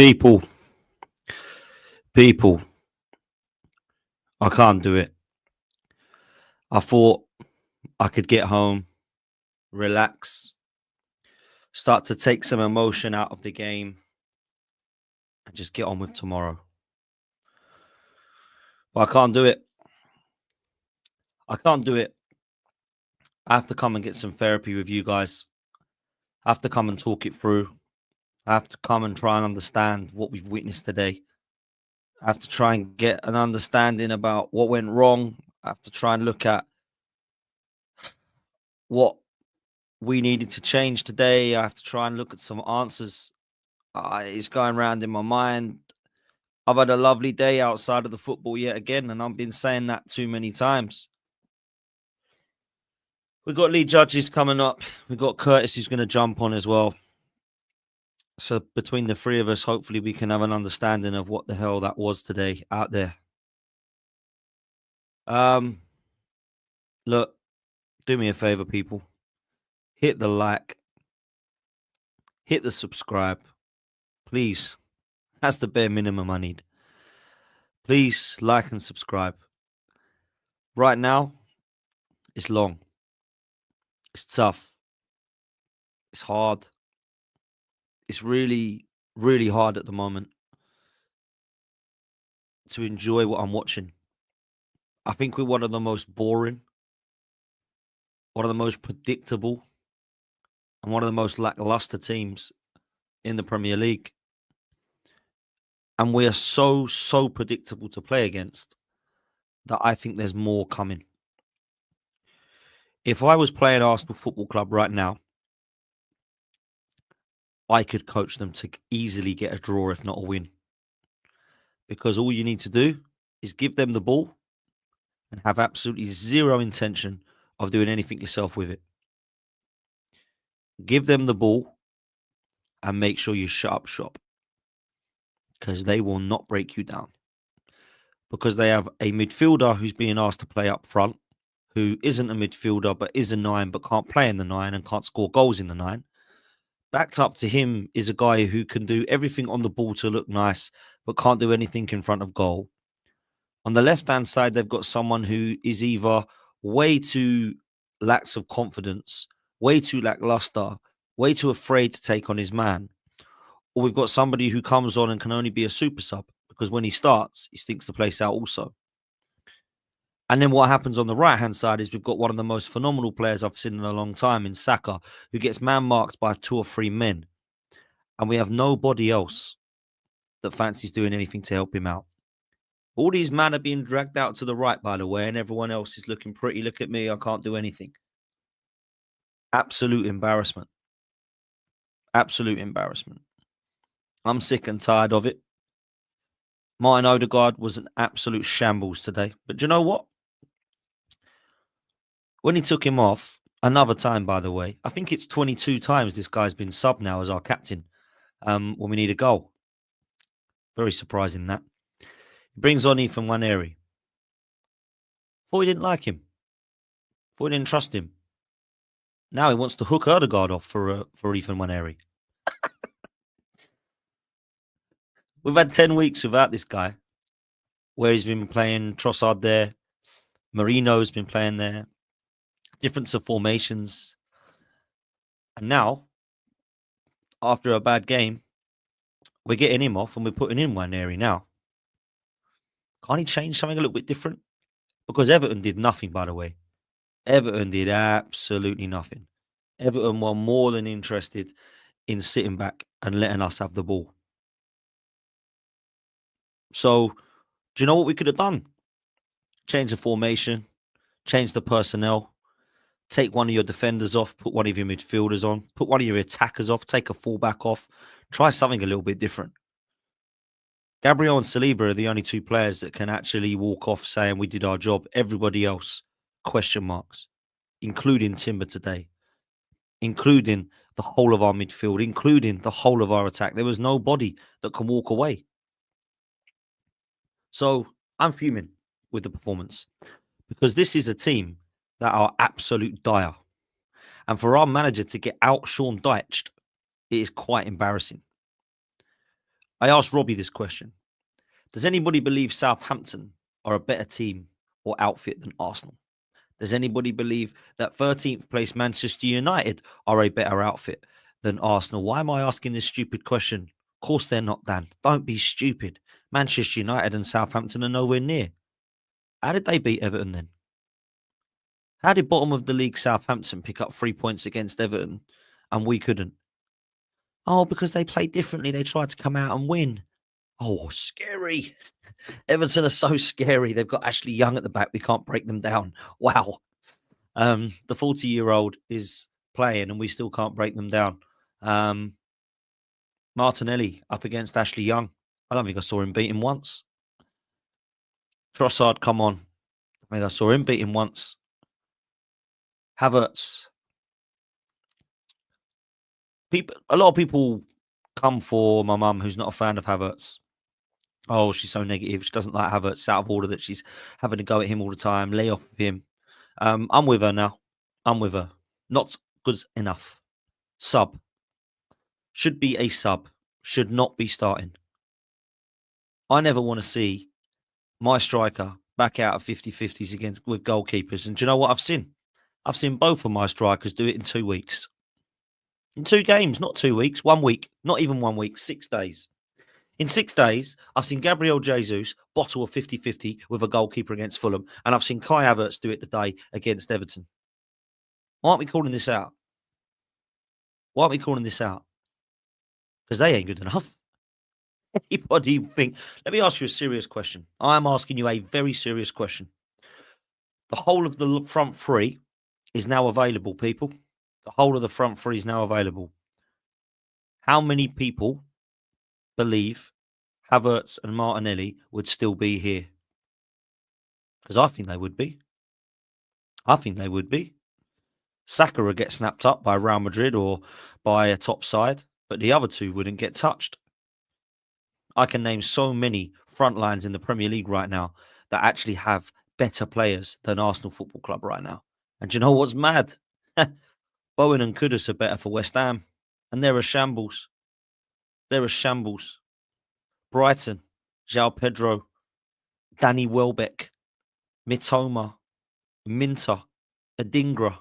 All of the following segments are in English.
People, people, I can't do it. I thought I could get home, relax, start to take some emotion out of the game, and just get on with tomorrow. But I can't do it. I can't do it. I have to come and get some therapy with you guys. I have to come and talk it through. I have to come and try and understand what we've witnessed today. I have to try and get an understanding about what went wrong. I have to try and look at what we needed to change today. I have to try and look at some answers. It's going around in my mind. I've had a lovely day outside of the football yet again, and I've been saying that too many times. We've got Lee Judges coming up. We've got Curtis who's going to jump on as well. So between the three of us, hopefully we can have an understanding of what the hell that was today out there. Look, do me a favor, people. Hit the like. Hit the subscribe. Please. That's the bare minimum I need. Please like and subscribe. Right now, it's long. It's tough. It's hard. It's really, really hard at the moment to enjoy what I'm watching. I think we're one of the most boring, one of the most predictable, and one of the most lackluster teams in the Premier League. And we are so predictable to play against that I think there's more coming. If I was playing Arsenal Football Club right now, I could coach them to easily get a draw, if not a win. Because all you need to do is give them the ball and have absolutely zero intention of doing anything yourself with it. Give them the ball and make sure you shut up shop. Because they will not break you down. Because they have a midfielder who's being asked to play up front, who isn't a midfielder but is a 9 but can't play in the 9 and can't score goals in the 9. Backed up to him is a guy who can do everything on the ball to look nice but can't do anything in front of goal. On the left-hand side, they've got someone who is either way too lacks of confidence, way too lackluster, way too afraid to take on his man. Or we've got somebody who comes on and can only be a super sub because when he starts, he stinks the place out also. And then what happens on the right-hand side is we've got one of the most phenomenal players I've seen in a long time in Saka, who gets man-marked by 2 or 3 men. And we have nobody else that fancies doing anything to help him out. All these men are being dragged out to the right, by the way, and everyone else is looking pretty. Look at me, I can't do anything. Absolute embarrassment. Absolute embarrassment. I'm sick and tired of it. Martin Odegaard was an absolute shambles today. But do you know what? When he took him off, another time, by the way, I think it's 22 times this guy's been subbed now as our captain when we need a goal. Very surprising that. He brings on Ethan Nwaneri. Thought he didn't like him. Thought he didn't trust him. Now he wants to hook Odegaard off for Ethan Nwaneri. We've had 10 weeks without this guy, where he's been playing Trossard there. Marino's been playing there. Difference of formations. And now, after a bad game, we're getting him off and we're putting in Nwaneri now. Can't he change something a little bit different? Because Everton did nothing, by the way. Everton did absolutely nothing. Everton were more than interested in sitting back and letting us have the ball. So, do you know what we could have done? Change the formation, change the personnel, take one of your defenders off, put one of your midfielders on, put one of your attackers off, take a fullback off, try something a little bit different. Gabriel and Saliba are the only 2 players that can actually walk off saying we did our job. Everybody else, question marks, including Timber today, including the whole of our midfield, including the whole of our attack. There was nobody that can walk away. So I'm fuming with the performance because this is a team that are absolute dire. And for our manager to get out Sean Dyche, it is quite embarrassing. I asked Robbie this question. Does anybody believe Southampton are a better team or outfit than Arsenal? Does anybody believe that 13th place Manchester United are a better outfit than Arsenal? Why am I asking this stupid question? Of course they're not, Dan. Don't be stupid. Manchester United and Southampton are nowhere near. How did they beat Everton then? How did bottom of the league Southampton pick up 3 points against Everton and we couldn't? Oh, because they played differently. They tried to come out and win. Oh, scary. Everton are so scary. They've got Ashley Young at the back. We can't break them down. Wow. The 40-year-old is playing and we still can't break them down. Martinelli up against Ashley Young. I don't think I saw him beat him once. Trossard, come on. I think I saw him beat him once. Havertz. A lot of people come for my mum who's not a fan of Havertz. Oh, she's so negative. She doesn't like Havertz. It's out of order that she's having to go at him all the time. Lay off him. I'm with her now. I'm with her. Not good enough. Sub. Should be a sub. Should not be starting. I never want to see my striker back out of 50-50s with goalkeepers. And do you know what I've seen? I've seen both of my strikers do it in 2 weeks. In 2 games, not 2 weeks, 1 week, not even 1 week, 6 days. In 6 days, I've seen Gabriel Jesus bottle a 50-50 with a goalkeeper against Fulham, and I've seen Kai Havertz do it today against Everton. Why aren't we calling this out? Why aren't we calling this out? Because they ain't good enough. Anybody think? Let me ask you a serious question. I am asking you a very serious question. The whole of the front three is now available, people. The whole of the front three is now available. How many people believe Havertz and Martinelli would still be here? Because I think they would be. I think they would be. Saka would get snapped up by Real Madrid or by a top side, but the other two wouldn't get touched. I can name so many front lines in the Premier League right now that actually have better players than Arsenal Football Club right now. And do you know what's mad? Bowen and Kudus are better for West Ham, and they're a shambles. They're a shambles. Brighton, João Pedro, Danny Welbeck, Mitoma, Minter, Adingra,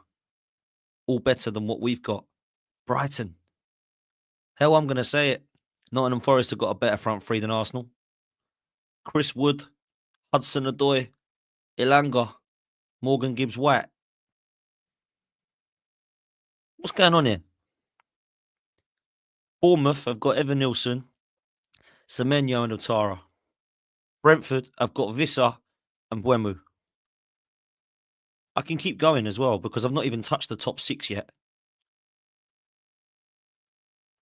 all better than what we've got. Brighton. Hell, I'm going to say it. Nottingham Forest have got a better front three than Arsenal. Chris Wood, Hudson-Odoi, Ilanga, Morgan Gibbs-White. What's going on here? Bournemouth have got Evan Nilsson, Semenyo and Otara. Brentford have got Visser and Buemu. I can keep going as well because I've not even touched the top 6 yet.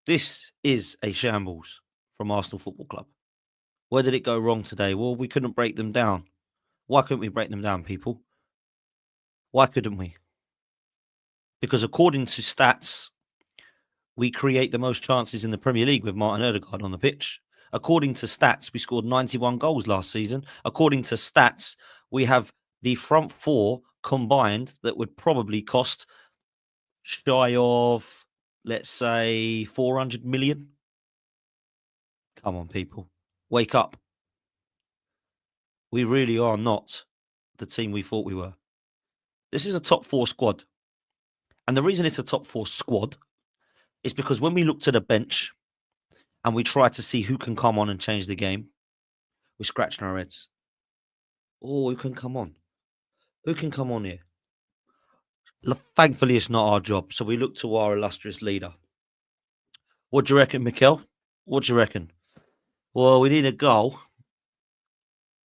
This is a shambles from Arsenal Football Club. Where did it go wrong today? Well, we couldn't break them down. Why couldn't we break them down, people? Why couldn't we? Because according to stats, we create the most chances in the Premier League with Martin Odegaard on the pitch. According to stats, we scored 91 goals last season. According to stats, we have the front four combined that would probably cost shy of, let's say, 400 million. Come on, people. Wake up. We really are not the team we thought we were. This is a top 4 squad. And the reason it's a top 4 squad is because when we look to the bench and we try to see who can come on and change the game, we're scratching our heads. Oh, who can come on? Who can come on here? Thankfully, it's not our job. So we look to our illustrious leader. What do you reckon, Mikel? What do you reckon? Well, we need a goal.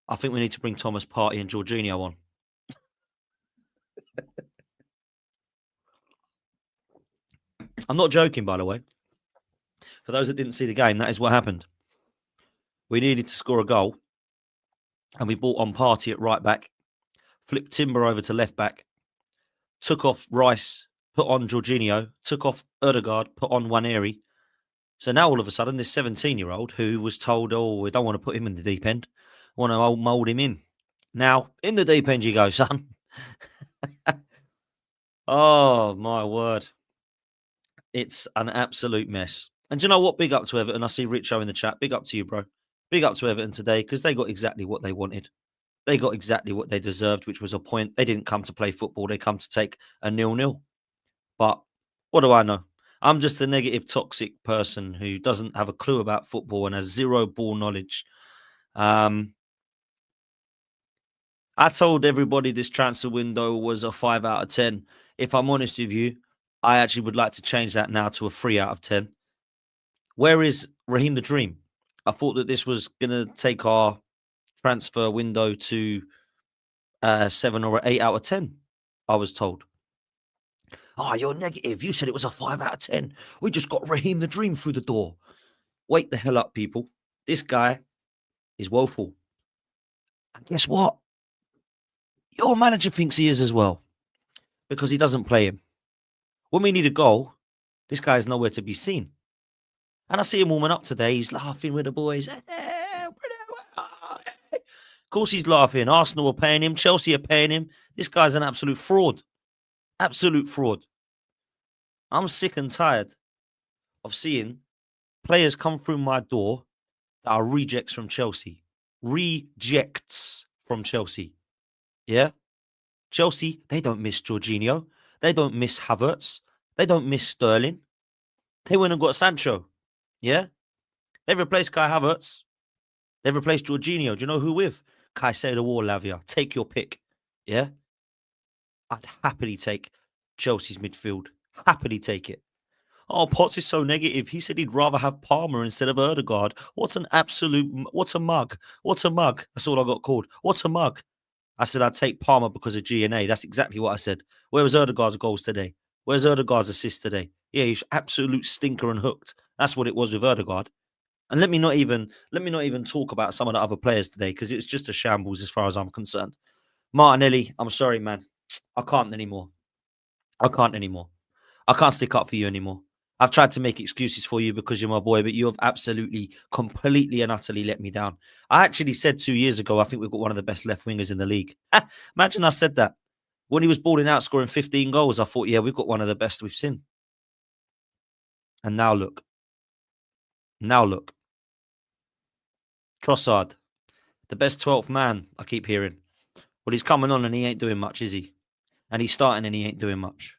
I think we need to bring Thomas Partey and Jorginho on. I'm not joking, by the way. For those that didn't see the game, that is what happened. We needed to score a goal, and we brought on Partey at right back, flipped Timber over to left back, took off Rice, put on Jorginho, took off Odegaard, put on Waneri. So now all of a sudden, this 17-year-old who was told, oh, we don't want to put him in the deep end, want to mould him in. Now, in the deep end you go, son. Oh, my word. It's an absolute mess. And do you know what? Big up to Everton. I see Richo in the chat. Big up to you, bro. Big up to Everton today because they got exactly what they wanted. They got exactly what they deserved, which was a point. They didn't come to play football. They come to take a 0-0. But what do I know? I'm just a negative, toxic person who doesn't have a clue about football and has zero ball knowledge. I told everybody this transfer window was a 5 out of 10. If I'm honest with you, I actually would like to change that now to a 3 out of 10. Where is Raheem the Dream? I thought that this was going to take our transfer window to 7 or 8 out of 10, I was told. Oh, you're negative. You said it was a 5 out of 10. We just got Raheem the Dream through the door. Wake the hell up, people. This guy is woeful. And guess what? Your manager thinks he is as well because he doesn't play him. When we need a goal, this guy is nowhere to be seen. And I see him warming up today. He's laughing with the boys. Of course he's laughing. Arsenal are paying him. Chelsea are paying him. This guy's an absolute fraud. Absolute fraud. I'm sick and tired of seeing players come through my door that are rejects from Chelsea. Rejects from Chelsea. Yeah? Chelsea, they don't miss Jorginho. They don't miss Havertz. They don't miss Sterling. They went and got Sancho. Yeah? They've replaced Kai Havertz. They've replaced Jorginho. Do you know who with? Caicedo or Lavia. Take your pick. Yeah? I'd happily take Chelsea's midfield. Happily take it. Oh, Potts is so negative. He said he'd rather have Palmer instead of Erdegaard. What a mug. What a mug. That's all I got called. What a mug. I said I'd take Palmer because of GNA. That's exactly what I said. Where was Erdegaard's goals today? Where's Erdegaard's assist today? Yeah, he's absolute stinker and hooked. That's what it was with Erdegaard. And let me not even talk about some of the other players today because it's just a shambles as far as I'm concerned. Martinelli, I'm sorry, man. I can't anymore. I can't stick up for you anymore. I've tried to make excuses for you because you're my boy, but you have absolutely, completely and utterly let me down. I actually said 2 years ago, I think we've got one of the best left wingers in the league. Imagine I said that. When he was balling out, scoring 15 goals, I thought, yeah, we've got one of the best we've seen. And now look. Trossard, the best 12th man, I keep hearing. Well, he's coming on and he ain't doing much, is he? And he's starting and he ain't doing much.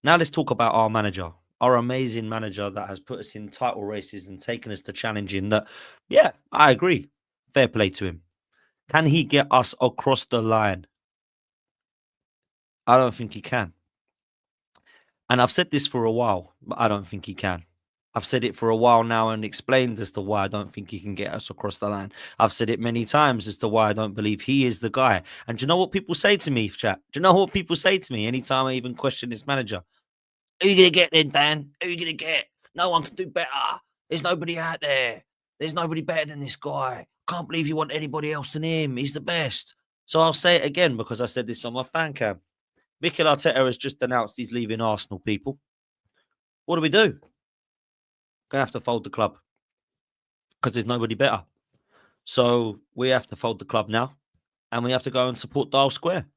Now let's talk about our manager, our amazing manager that has put us in title races and taken us to challenging that. Yeah, I agree. Fair play to him. Can he get us across the line? I don't think he can. And I've said this for a while, but I don't think he can. I've said it for a while now and explained as to why I don't think he can get us across the line. I've said it many times as to why I don't believe he is the guy. And do you know what people say to me, chat? Do you know what people say to me anytime I even question this manager? Who you going to get then, Dan? Who you going to get? No one can do better. There's nobody out there. There's nobody better than this guy. Can't believe you want anybody else than him. He's the best. So I'll say it again because I said this on my fan cam. Mikel Arteta has just announced he's leaving Arsenal, people. What do we do? Going to have to fold the club because there's nobody better. So we have to fold the club now and we have to go and support Dial Square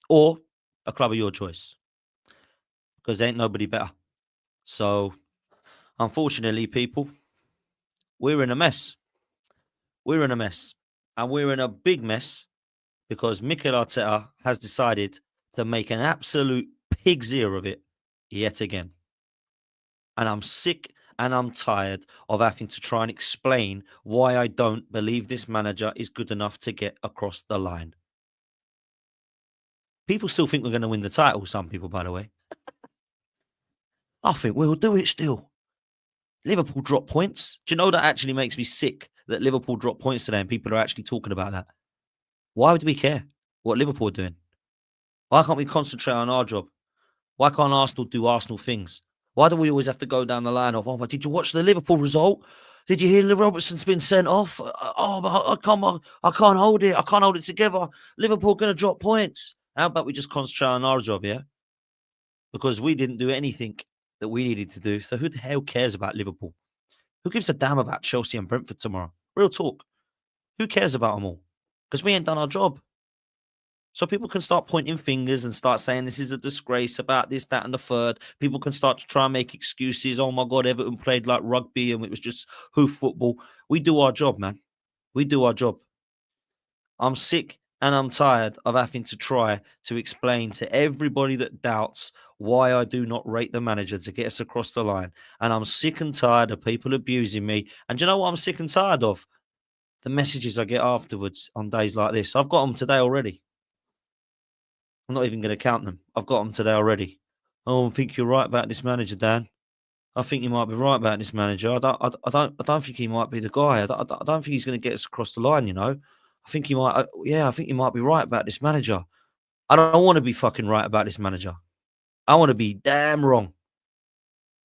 or a club of your choice because there ain't nobody better. So unfortunately, people, we're in a mess. We're in a mess. And we're in a big mess because Mikel Arteta has decided to make an absolute pig's ear of it yet again. And I'm sick and I'm tired of having to try and explain why I don't believe this manager is good enough to get across the line. People still think we're going to win the title, some people, by the way. I think we'll do it still. Liverpool drop points. Do you know that actually makes me sick that Liverpool drop points today and people are actually talking about that? Why would we care what Liverpool are doing? Why can't we concentrate on our job? Why can't Arsenal do Arsenal things? Why do we always have to go down the line of, oh, but did you watch the Liverpool result? Did you hear Lee Robertson's been sent off? Oh, I can't hold it. I can't hold it together. Liverpool going to drop points. How about we just concentrate on our job, yeah? Because we didn't do anything that we needed to do. So who the hell cares about Liverpool? Who gives a damn about Chelsea and Brentford tomorrow? Real talk. Who cares about them all? Because we ain't done our job. So people can start pointing fingers and start saying this is a disgrace about this, that, and the third. People can start to try and make excuses. Oh my God, Everton played like rugby and it was just hoof football. We do our job, man. We do our job. I'm sick and I'm tired of having to try to explain to everybody that doubts why I do not rate the manager to get us across the line. And I'm sick and tired of people abusing me. And do you know what I'm sick and tired of? The messages I get afterwards on days like this. I've got them today already. I'm not even going to count them. I've got them today already. Oh, I think you're right about this manager, Dan. I think you might be right about this manager. I don't think he might be the guy. I don't think he's going to get us across the line. You know, I think he might. I think you might be right about this manager. I don't want to be fucking right about this manager. I want to be damn wrong.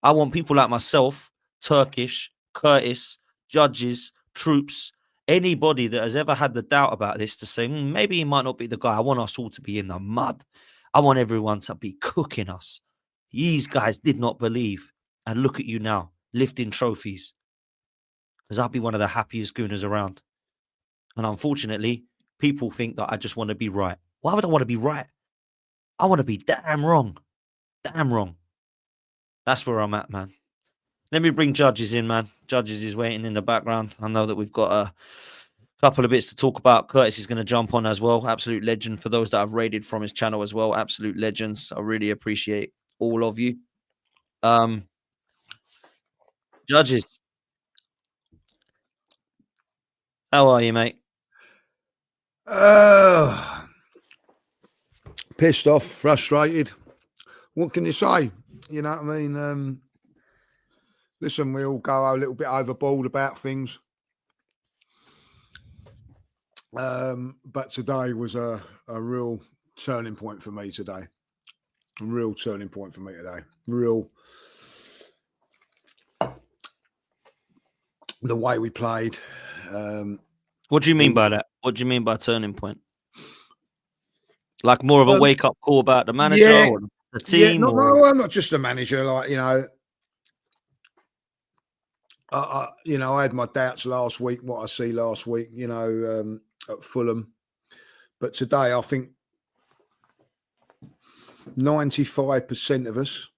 I want people like myself, Turkish, Curtis, judges, troops, anybody that has ever had the doubt about this to say, maybe he might not be the guy. I want us all to be in the mud. I want everyone to be cooking us. These guys did not believe. And look at you now, lifting trophies. Because I'll be one of the happiest gooners around. And unfortunately, people think that I just want to be right. Why would I want to be right? I want to be damn wrong. Damn wrong. That's where I'm at, man. Let me bring Judges in, man. Judges is waiting in the background. I know that we've got a couple of bits to talk about. Curtis is going to jump on as well. Absolute legend for those that I've raided from his channel as well. Absolute legends. I really appreciate all of you. Judges, how are you, mate? Pissed off, frustrated. What can you say? You know what I mean? Listen, we all go a little bit overboard about things. But today was a real turning point for me today. A real turning point for me today. The way we played. What do you mean by that? What do you mean by turning point? Like more of a wake-up call about the manager or the team? No, not just the manager. Like, you know, I had my doubts last week, what I see last week, you know, at Fulham. But today, I think 95% of us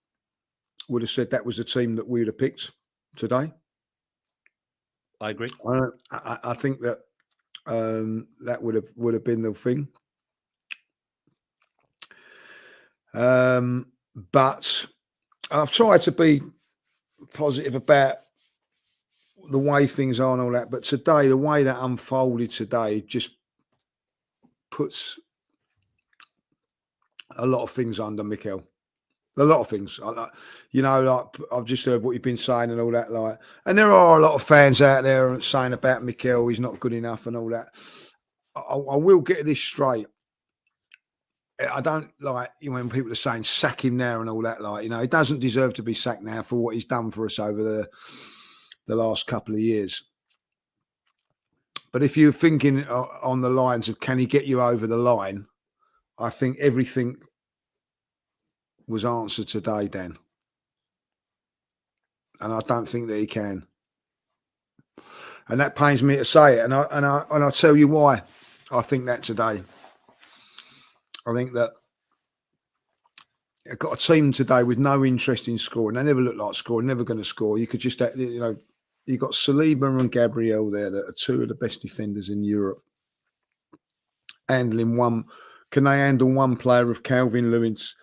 would have said that was the team that we would have picked today. I agree. I think that that would have been the thing. But I've tried to be positive about the way things are and all that. But today, the way that unfolded today just puts a lot of things under Mikel. A lot of things, you know, like I've just heard what you've been saying and all that, like, and there are a lot of fans out there saying about Mikel, he's not good enough and all that. I will get this straight. I don't like when people are saying sack him now and all that, like, you know, he doesn't deserve to be sacked now for what he's done for us over the last couple of years. But if you're thinking on the lines of can he get you over the line, I think everything was answered today, Dan. And I don't think that he can. And that pains me to say it. And I'll tell you why I think that today. I think that I've got a team today with no interest in scoring. They never look like scoring, never going to score. You could just, you know, you've got Saliba and Gabriel there that are two of the best defenders in Europe. Handling one. Can they handle one player of Calvin Lewin's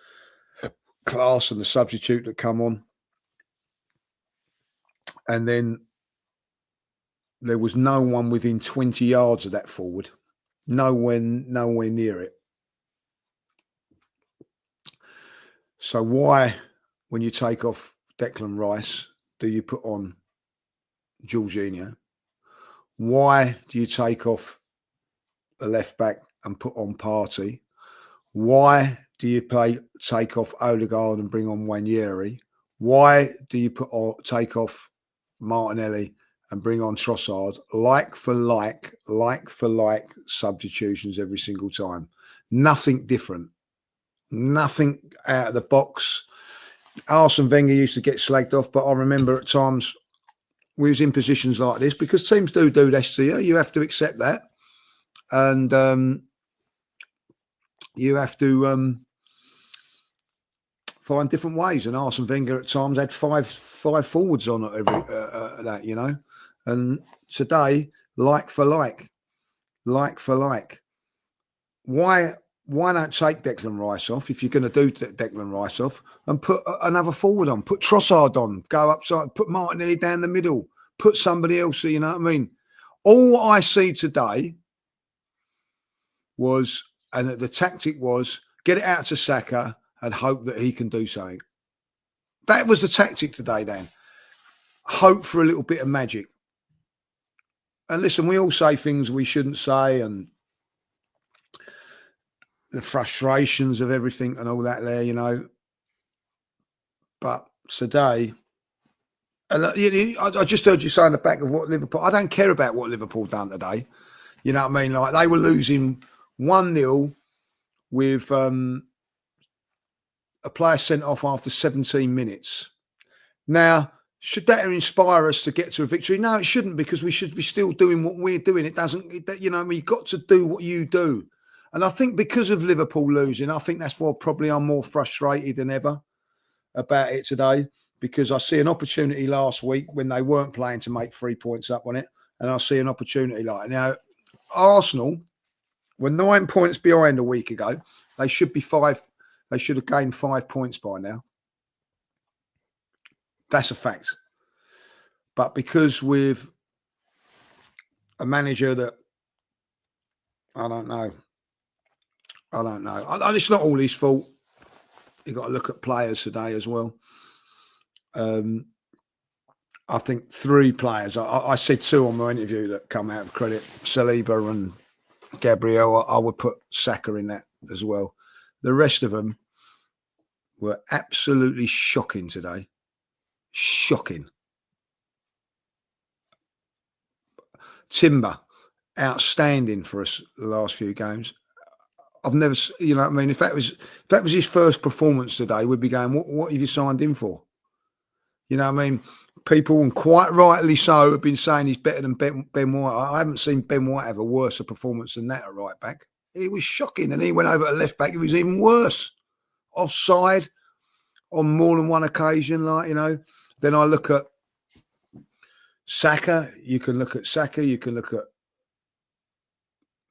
class and the substitute that come on? And then there was no one within 20 yards of that forward. Nowhere near it. So why, when you take off Declan Rice, do you put on Jorginho? Why do you take off the left back and put on Partey? Why do you take off Odegaard and bring on Wanyeri? Why do you take off Martinelli and bring on Trossard? Like for like substitutions every single time. Nothing different. Nothing out of the box. Arsene Wenger used to get slagged off, but I remember at times we was in positions like this because teams do this to you. You have to accept that. And you have to find different ways. And Arsene Wenger at times had five forwards on every that, you know. And today, like for like. Why not take Declan Rice off if you're going to do Declan Rice off and put another forward on? Put Trossard on, go upside, put Martinelli down the middle, put somebody else. You know what I mean? All I see today was, and the tactic was, get it out to Saka and hope that he can do something. That was the tactic today, Dan. Hope for a little bit of magic. And listen, we all say things we shouldn't say, and the frustrations of everything and all that there, you know. But today, and I just heard you say in the back of what Liverpool, I don't care about what Liverpool done today. You know what I mean? Like, they were losing 1-0 with a player sent off after 17 minutes. Now, should that inspire us to get to a victory? No, it shouldn't, because we should be still doing what we're doing. It doesn't, you know, I mean, you've got to do what you do. And I think because of Liverpool losing, I think that's why probably I'm more frustrated than ever about it today, because I see an opportunity last week when they weren't playing to make 3 points up on it. And I see an opportunity like now, Arsenal were 9 points behind a week ago. They should be 5. They should have gained 5 points by now. That's a fact. But because with a manager that, I don't know. It's not all his fault. You've got to look at players today as well. I think 3 players. I said 2 on my interview that come out of credit. Saliba and Gabriel. I would put Saka in that as well. The rest of them were absolutely shocking today. Shocking. Timber, outstanding for us the last few games. I've never, you know what I mean? If that was his first performance today, we'd be going, what have you signed him for? You know what I mean? People, and quite rightly so, have been saying he's better than Ben White. I haven't seen Ben White have a worse performance than that at right back. It was shocking. And he went over to left back. It was even worse. Offside on more than one occasion, like, you know. Then I look at Saka. You can look at Saka. You can look at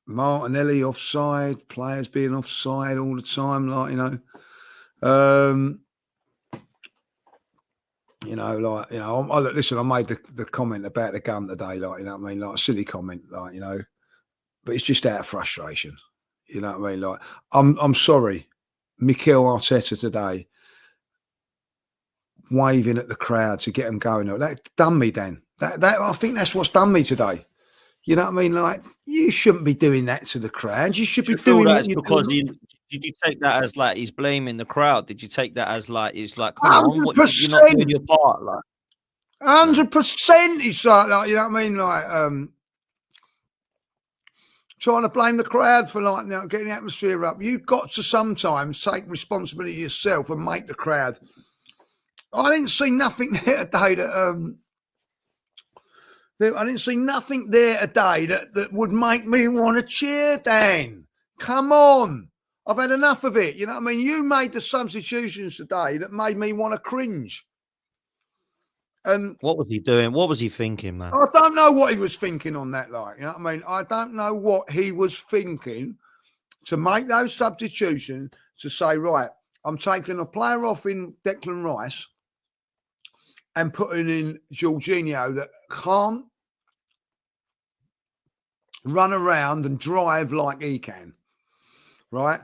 Martinelli offside, players being offside all the time, like, you know. You know, like, you know, listen, I made the comment about the gun today, like, you know what I mean? Like, a silly comment, like, you know, but it's just out of frustration. You know what I mean? Like, I'm sorry, Mikel Arteta today waving at the crowd to get them going. That done me, Dan. That I think that's what's done me today. You know what I mean? Like, you shouldn't be doing that to the crowd. You should be doing that what you're because doing. Did you take that as like he's blaming the crowd? Did you take that as like it's like, come on, you're not doing your part? Like 100%. It's like, you know what I mean? Like, trying to blame the crowd for, like, you know, getting the atmosphere up. You've got to sometimes take responsibility yourself and make the crowd. I didn't see nothing there today that I didn't see nothing there today that would make me want to cheer, Dan. Come on. I've had enough of it. You know what I mean? You made the substitutions today that made me want to cringe. And what was he doing? What was he thinking, man? I don't know what he was thinking on that, like, you know what I mean? I don't know what he was thinking to make those substitutions, to say, right, I'm taking a player off in Declan Rice and putting in Jorginho that can't run around and drive like he can, right?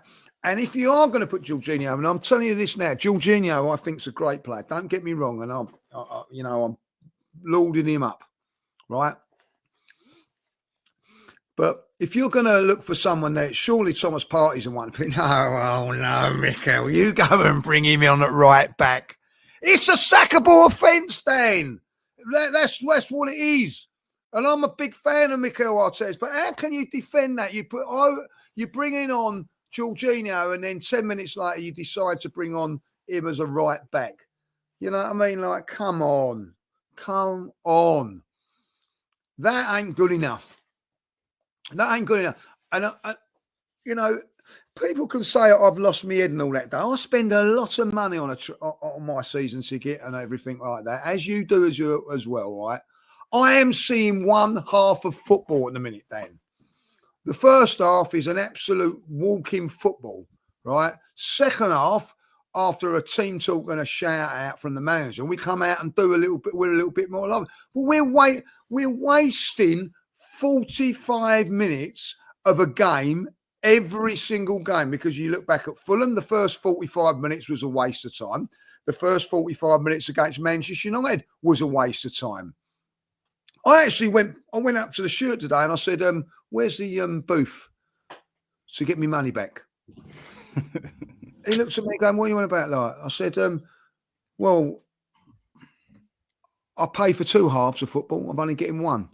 And if you are going to put Jorginho, and I'm telling you this now, Jorginho, I think, is a great player. Don't get me wrong, and I'm lauding him up, right? But if you're going to look for someone there, surely Thomas Partey's the one. No, Mikel, you go and bring him on at right back. It's a sackable offence, then. That's what it is. And I'm a big fan of Mikel Arteta, but how can you defend that? You're bringing on Jorginho, and then 10 minutes later you decide to bring on him as a right back. You know what I mean? Like, come on. That ain't good enough. That ain't good enough. And, you know, people can say I've lost my head and all that. I spend a lot of money on on my season ticket and everything like that, as you do as well, right? I am seeing one half of football at the minute, Dan. The first half is an absolute walking football, right? Second half, after a team talk and a shout out from the manager, we come out and do a little bit. We're a little bit more love. But we're wasting 45 minutes of a game every single game, because you look back at Fulham, the first 45 minutes was a waste of time. The first 45 minutes against Manchester United was a waste of time. I went up to the shirt today and I said, where's the booth to get me money back? He looks at me going, what are you on about, like? I said, well, I pay for 2 halves of football. I'm only getting one.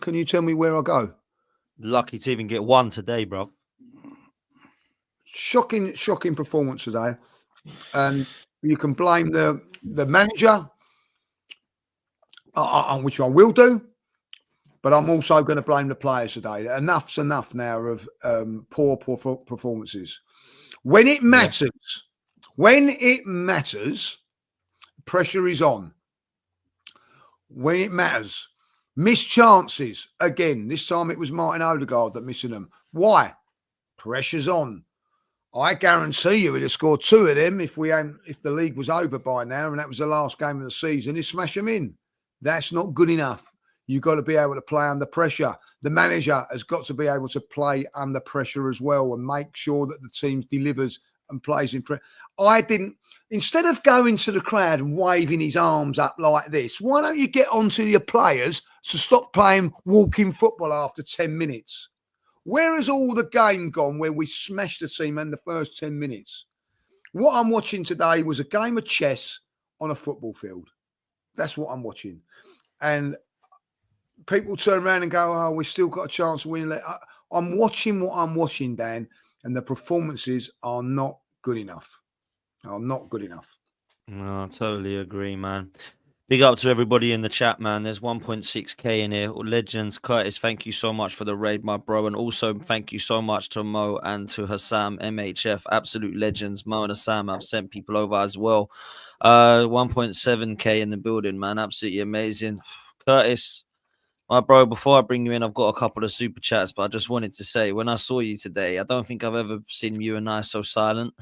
Can you tell me where I go? Lucky to even get one today, bro. Shocking performance today. And you can blame the manager, which I will do, but I'm also going to blame the players today. Enough's enough now of poor performances. When it matters, pressure is on. When it matters, missed chances. Again, this time it was Martin Odegaard that missing them. Why? Pressure's on. I guarantee you he'd have scored 2 of them if the league was over by now and that was the last game of the season. He'd smash them in. That's not good enough. You've got to be able to play under pressure. The manager has got to be able to play under pressure as well and make sure that the team delivers and plays in pressure. Instead of going to the crowd and waving his arms up like this, why don't you get onto your players to stop playing walking football after 10 minutes? Where has all the game gone where we smashed the team in the first 10 minutes? What I'm watching today was a game of chess on a football field. That's what I'm watching. And people turn around and go, oh, we've still got a chance of winning. I'm watching what I'm watching, Dan, and the performances are not good enough. No, I totally agree, man. Big up to everybody in the chat, man. There's 1.6k in here. Legends, Curtis, thank you so much for the raid, my bro. And also thank you so much to Mo and to Hassam, MHF, absolute legends. Mo and Hassam, I've sent people over as well. 1.7k in the building, man. Absolutely amazing. Curtis, my bro, before I bring you in, I've got a couple of super chats, but I just wanted to say, when I saw you today, I don't think I've ever seen you and I so silent.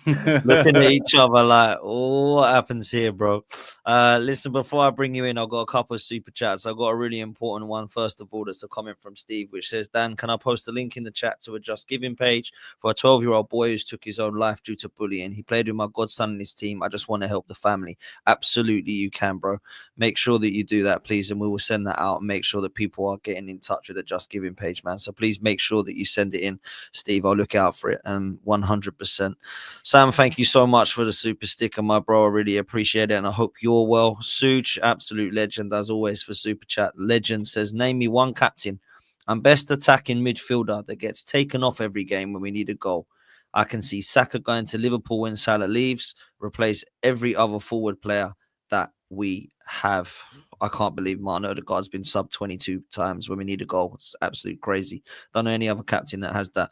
Looking at each other like, oh, what happens here, bro? Listen, before I bring you in, I've got a couple of super chats. I've got a really important one, first of all, that's a comment from Steve, which says, Dan, can I post a link in the chat to a Just Giving page for a 12-year-old boy who's took his own life due to bullying? He played with my godson in his team. I just want to help the family. Absolutely, you can, bro. Make sure that you do that, please, and we will send that out and make sure that people are getting in touch with the Just Giving page, man. So please make sure that you send it in, Steve. I'll look out for it, and 100%. Sam, thank you so much for the super sticker, my bro. I really appreciate it, and I hope you're well. Suj, absolute legend, as always, for super chat. Legend says, name me one captain and best attacking midfielder that gets taken off every game when we need a goal. I can see Saka going to Liverpool when Salah leaves, replace every other forward player that we have. I can't believe Martin Odegaard's been sub 22 times when we need a goal. It's absolutely crazy. Don't know any other captain that has that.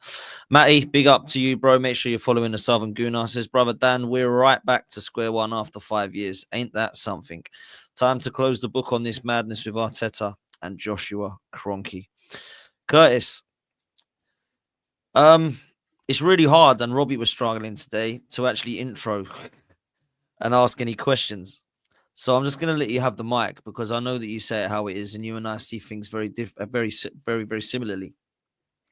Matty, big up to you, bro. Make sure you're following the Southern Gooner. Says, brother Dan, we're right back to square one after 5 years. Ain't that something? Time to close the book on this madness with Arteta and Joshua Kroenke. Curtis, it's really hard, and Robbie was struggling today to actually intro and ask any questions. So I'm just going to let you have the mic because I know that you say it how it is, and you and I see things very, very similarly.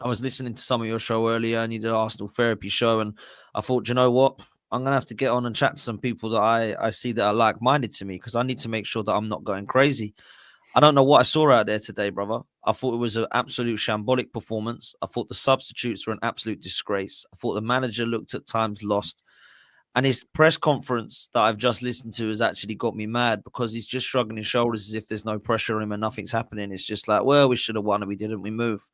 I was listening to some of your show earlier, and you did Arsenal Therapy show, and I thought, you know what? I'm going to have to get on and chat to some people that I see that are like-minded to me because I need to make sure that I'm not going crazy. I don't know what I saw out there today, brother. I thought it was an absolute shambolic performance. I thought the substitutes were an absolute disgrace. I thought the manager looked at times lost. And his press conference that I've just listened to has actually got me mad because he's just shrugging his shoulders as if there's no pressure on him and nothing's happening. It's just like, well, we should have won and we didn't. We move.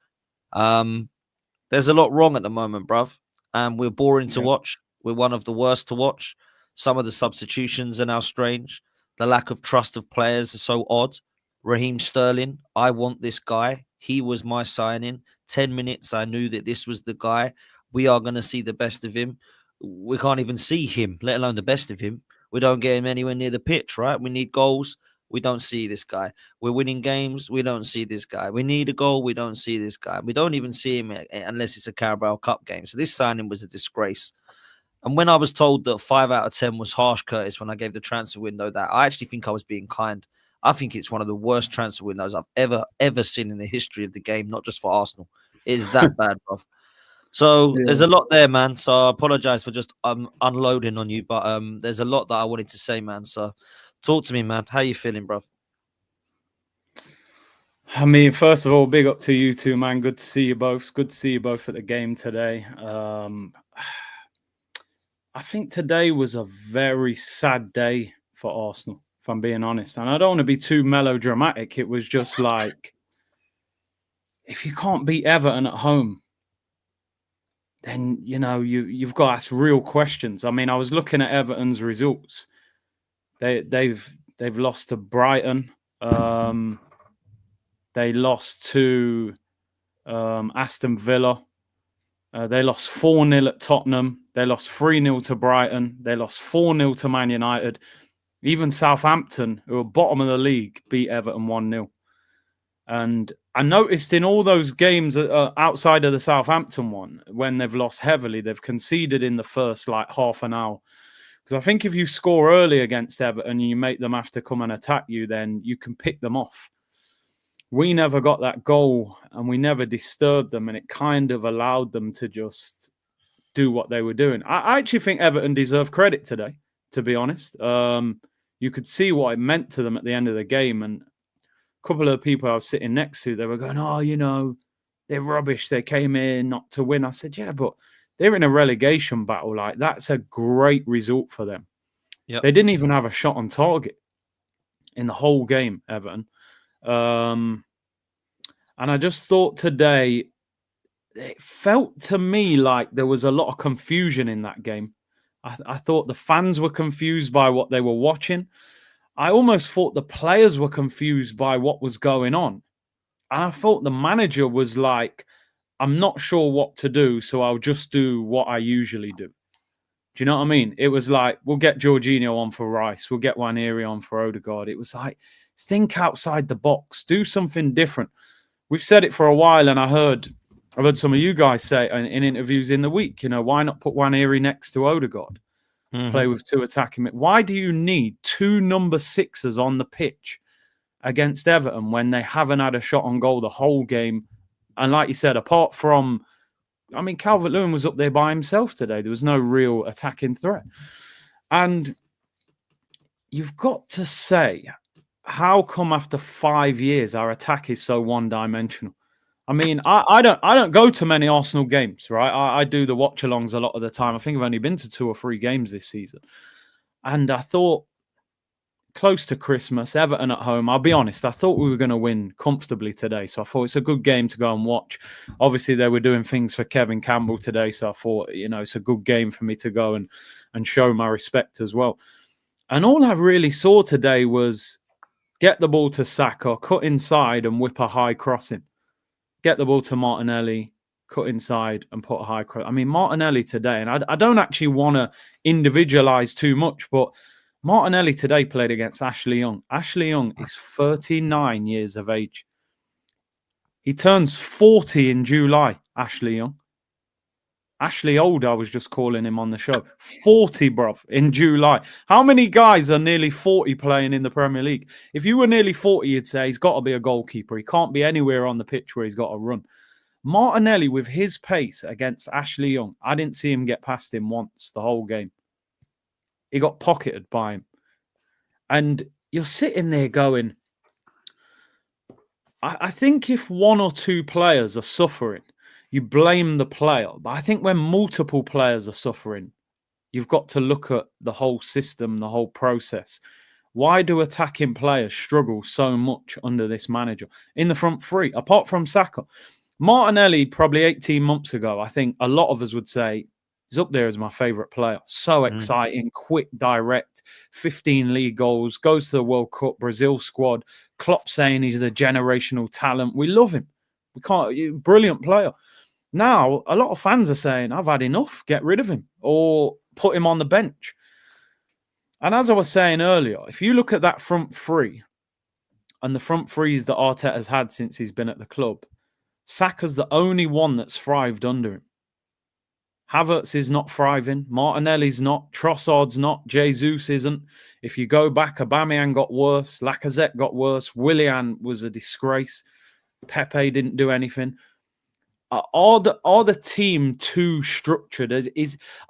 There's a lot wrong at the moment, bruv. And we're boring to watch. We're one of the worst to watch. Some of the substitutions are now strange. The lack of trust of players is so odd. Raheem Sterling, I want this guy. He was my signing. 10 minutes, I knew that this was the guy. we are going to see the best of him. We can't even see him, let alone the best of him. We don't get him anywhere near the pitch, right? We need goals. We don't see this guy. We're winning games. We don't see this guy. We need a goal. We don't see this guy. We don't even see him unless it's a Carabao Cup game. So this signing was a disgrace. And when I was told that 5 out of 10 was harsh, Curtis, when I gave the transfer window that, I actually think I was being kind. I think it's one of the worst transfer windows I've ever seen in the history of the game, not just for Arsenal. It is that bad, bruv. So there's a lot there, man. So I apologize for just unloading on you, but there's a lot that I wanted to say, man. So talk to me, man. How you feeling, bruv? I mean, first of all, big up to you two, man. Good to see you both. It's good to see you both at the game today. I think today was a very sad day for Arsenal, if I'm being honest. And I don't want to be too melodramatic. It was just like, if you can't beat Everton at home, then, you know, you've got to ask real questions. I mean, I was looking at Everton's results. They've lost to Brighton. They lost to Aston Villa. They lost 4-0 at Tottenham. They lost 3-0 to Brighton. They lost 4-0 to Man United. Even Southampton, who are bottom of the league, beat Everton 1-0. And I noticed in all those games outside of the Southampton one, when they've lost heavily, they've conceded in the first like half an hour. Because I think if you score early against Everton and you make them have to come and attack you, then you can pick them off. We never got that goal and we never disturbed them, and it kind of allowed them to just do what they were doing. I actually think Everton deserve credit today, to be honest. You could see what it meant to them at the end of the game, and a couple of people I was sitting next to, they were going, oh, you know, they're rubbish. They came in not to win. I said, yeah, but they're in a relegation battle. Like, that's a great result for them. Yep. They didn't even have a shot on target in the whole game, Everton. And I just thought today, it felt to me like there was a lot of confusion in that game. I thought the fans were confused by what they were watching. I almost thought the players were confused by what was going on. And I thought the manager was like, I'm not sure what to do, so I'll just do what I usually do. Do you know what I mean? It was like, we'll get Jorginho on for Rice. We'll get Nwaneri on for Odegaard. It was like, think outside the box. Do something different. We've said it for a while, and I've heard some of you guys say in interviews in the week, you know, why not put Nwaneri next to Odegaard? Play with two attacking men. Why do you need two number sixes on the pitch against Everton when they haven't had a shot on goal the whole game? And like you said, apart from, I mean, Calvert-Lewin was up there by himself today. There was no real attacking threat. And you've got to say, how come after 5 years our attack is so one-dimensional? I mean, I don't go to many Arsenal games, right? I do the watch-alongs a lot of the time. I think I've only been to 2 or 3 games this season. And I thought, close to Christmas, Everton at home, I'll be honest, I thought we were going to win comfortably today. So I thought it's a good game to go and watch. Obviously, they were doing things for Kevin Campbell today. So I thought, you know, it's a good game for me to go and show my respect as well. And all I really saw today was get the ball to Saka, cut inside and whip a high crossing. Get the ball to Martinelli, cut inside and put a high cross. I mean, Martinelli today, and I don't actually want to individualize too much, but Martinelli today played against Ashley Young. Ashley Young is 39 years of age. He turns 40 in July, Ashley Young. Ashley Old, I was just calling him on the show. 40, bruv, in July. How many guys are nearly 40 playing in the Premier League? If you were nearly 40, you'd say he's got to be a goalkeeper. He can't be anywhere on the pitch where he's got to run. Martinelli, with his pace against Ashley Young, I didn't see him get past him once the whole game. He got pocketed by him. And you're sitting there going, I think if 1 or 2 players are suffering, you blame the player. But I think when multiple players are suffering, you've got to look at the whole system, the whole process. Why do attacking players struggle so much under this manager? In the front three, apart from Saka. Martinelli, probably 18 months ago, I think a lot of us would say, he's up there as my favourite player. So exciting, quick, direct, 15 league goals, goes to the World Cup, Brazil squad. Klopp saying he's a generational talent. We love him. We can't, brilliant player. Now, a lot of fans are saying, I've had enough, get rid of him or put him on the bench. And as I was saying earlier, if you look at that front three and the front threes that Arteta's had since he's been at the club, Saka's the only one that's thrived under him. Havertz is not thriving. Martinelli's not. Trossard's not. Jesus isn't. If you go back, Aubameyang got worse. Lacazette got worse. Willian was a disgrace. Pepe didn't do anything. Are the team too structured?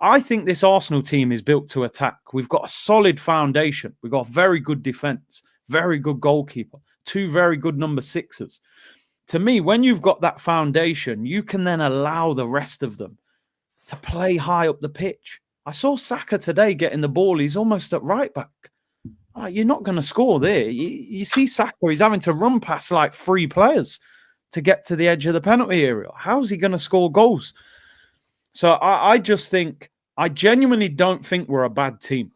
I think this Arsenal team is built to attack. We've got a solid foundation. We've got very good defence, very good goalkeeper, 2 very good number 6s. To me, when you've got that foundation, you can then allow the rest of them to play high up the pitch. I saw Saka today getting the ball. He's almost at right back. Oh, you're not going to score there. You see Saka, he's having to run past like 3 players to get to the edge of the penalty area. How's he going to score goals? So I just think, I genuinely don't think we're a bad team.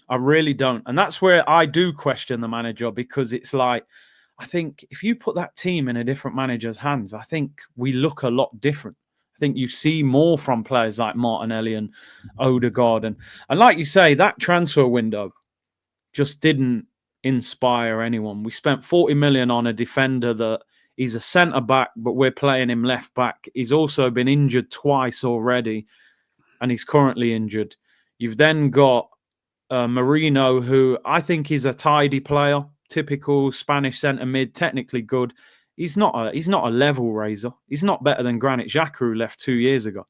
I really don't. And that's where I do question the manager, because it's like, I think if you put that team in a different manager's hands, I think we look a lot different. I think you see more from players like Martinelli and Odegaard. And like you say, that transfer window just didn't inspire anyone. We spent 40 million on a defender that he's a centre-back, but we're playing him left-back. He's also been injured twice already, and he's currently injured. You've then got Marino, who I think is a tidy player, typical Spanish centre-mid, technically good. He's not a level raiser. He's not better than Granit Xhaka, who left 2 years ago,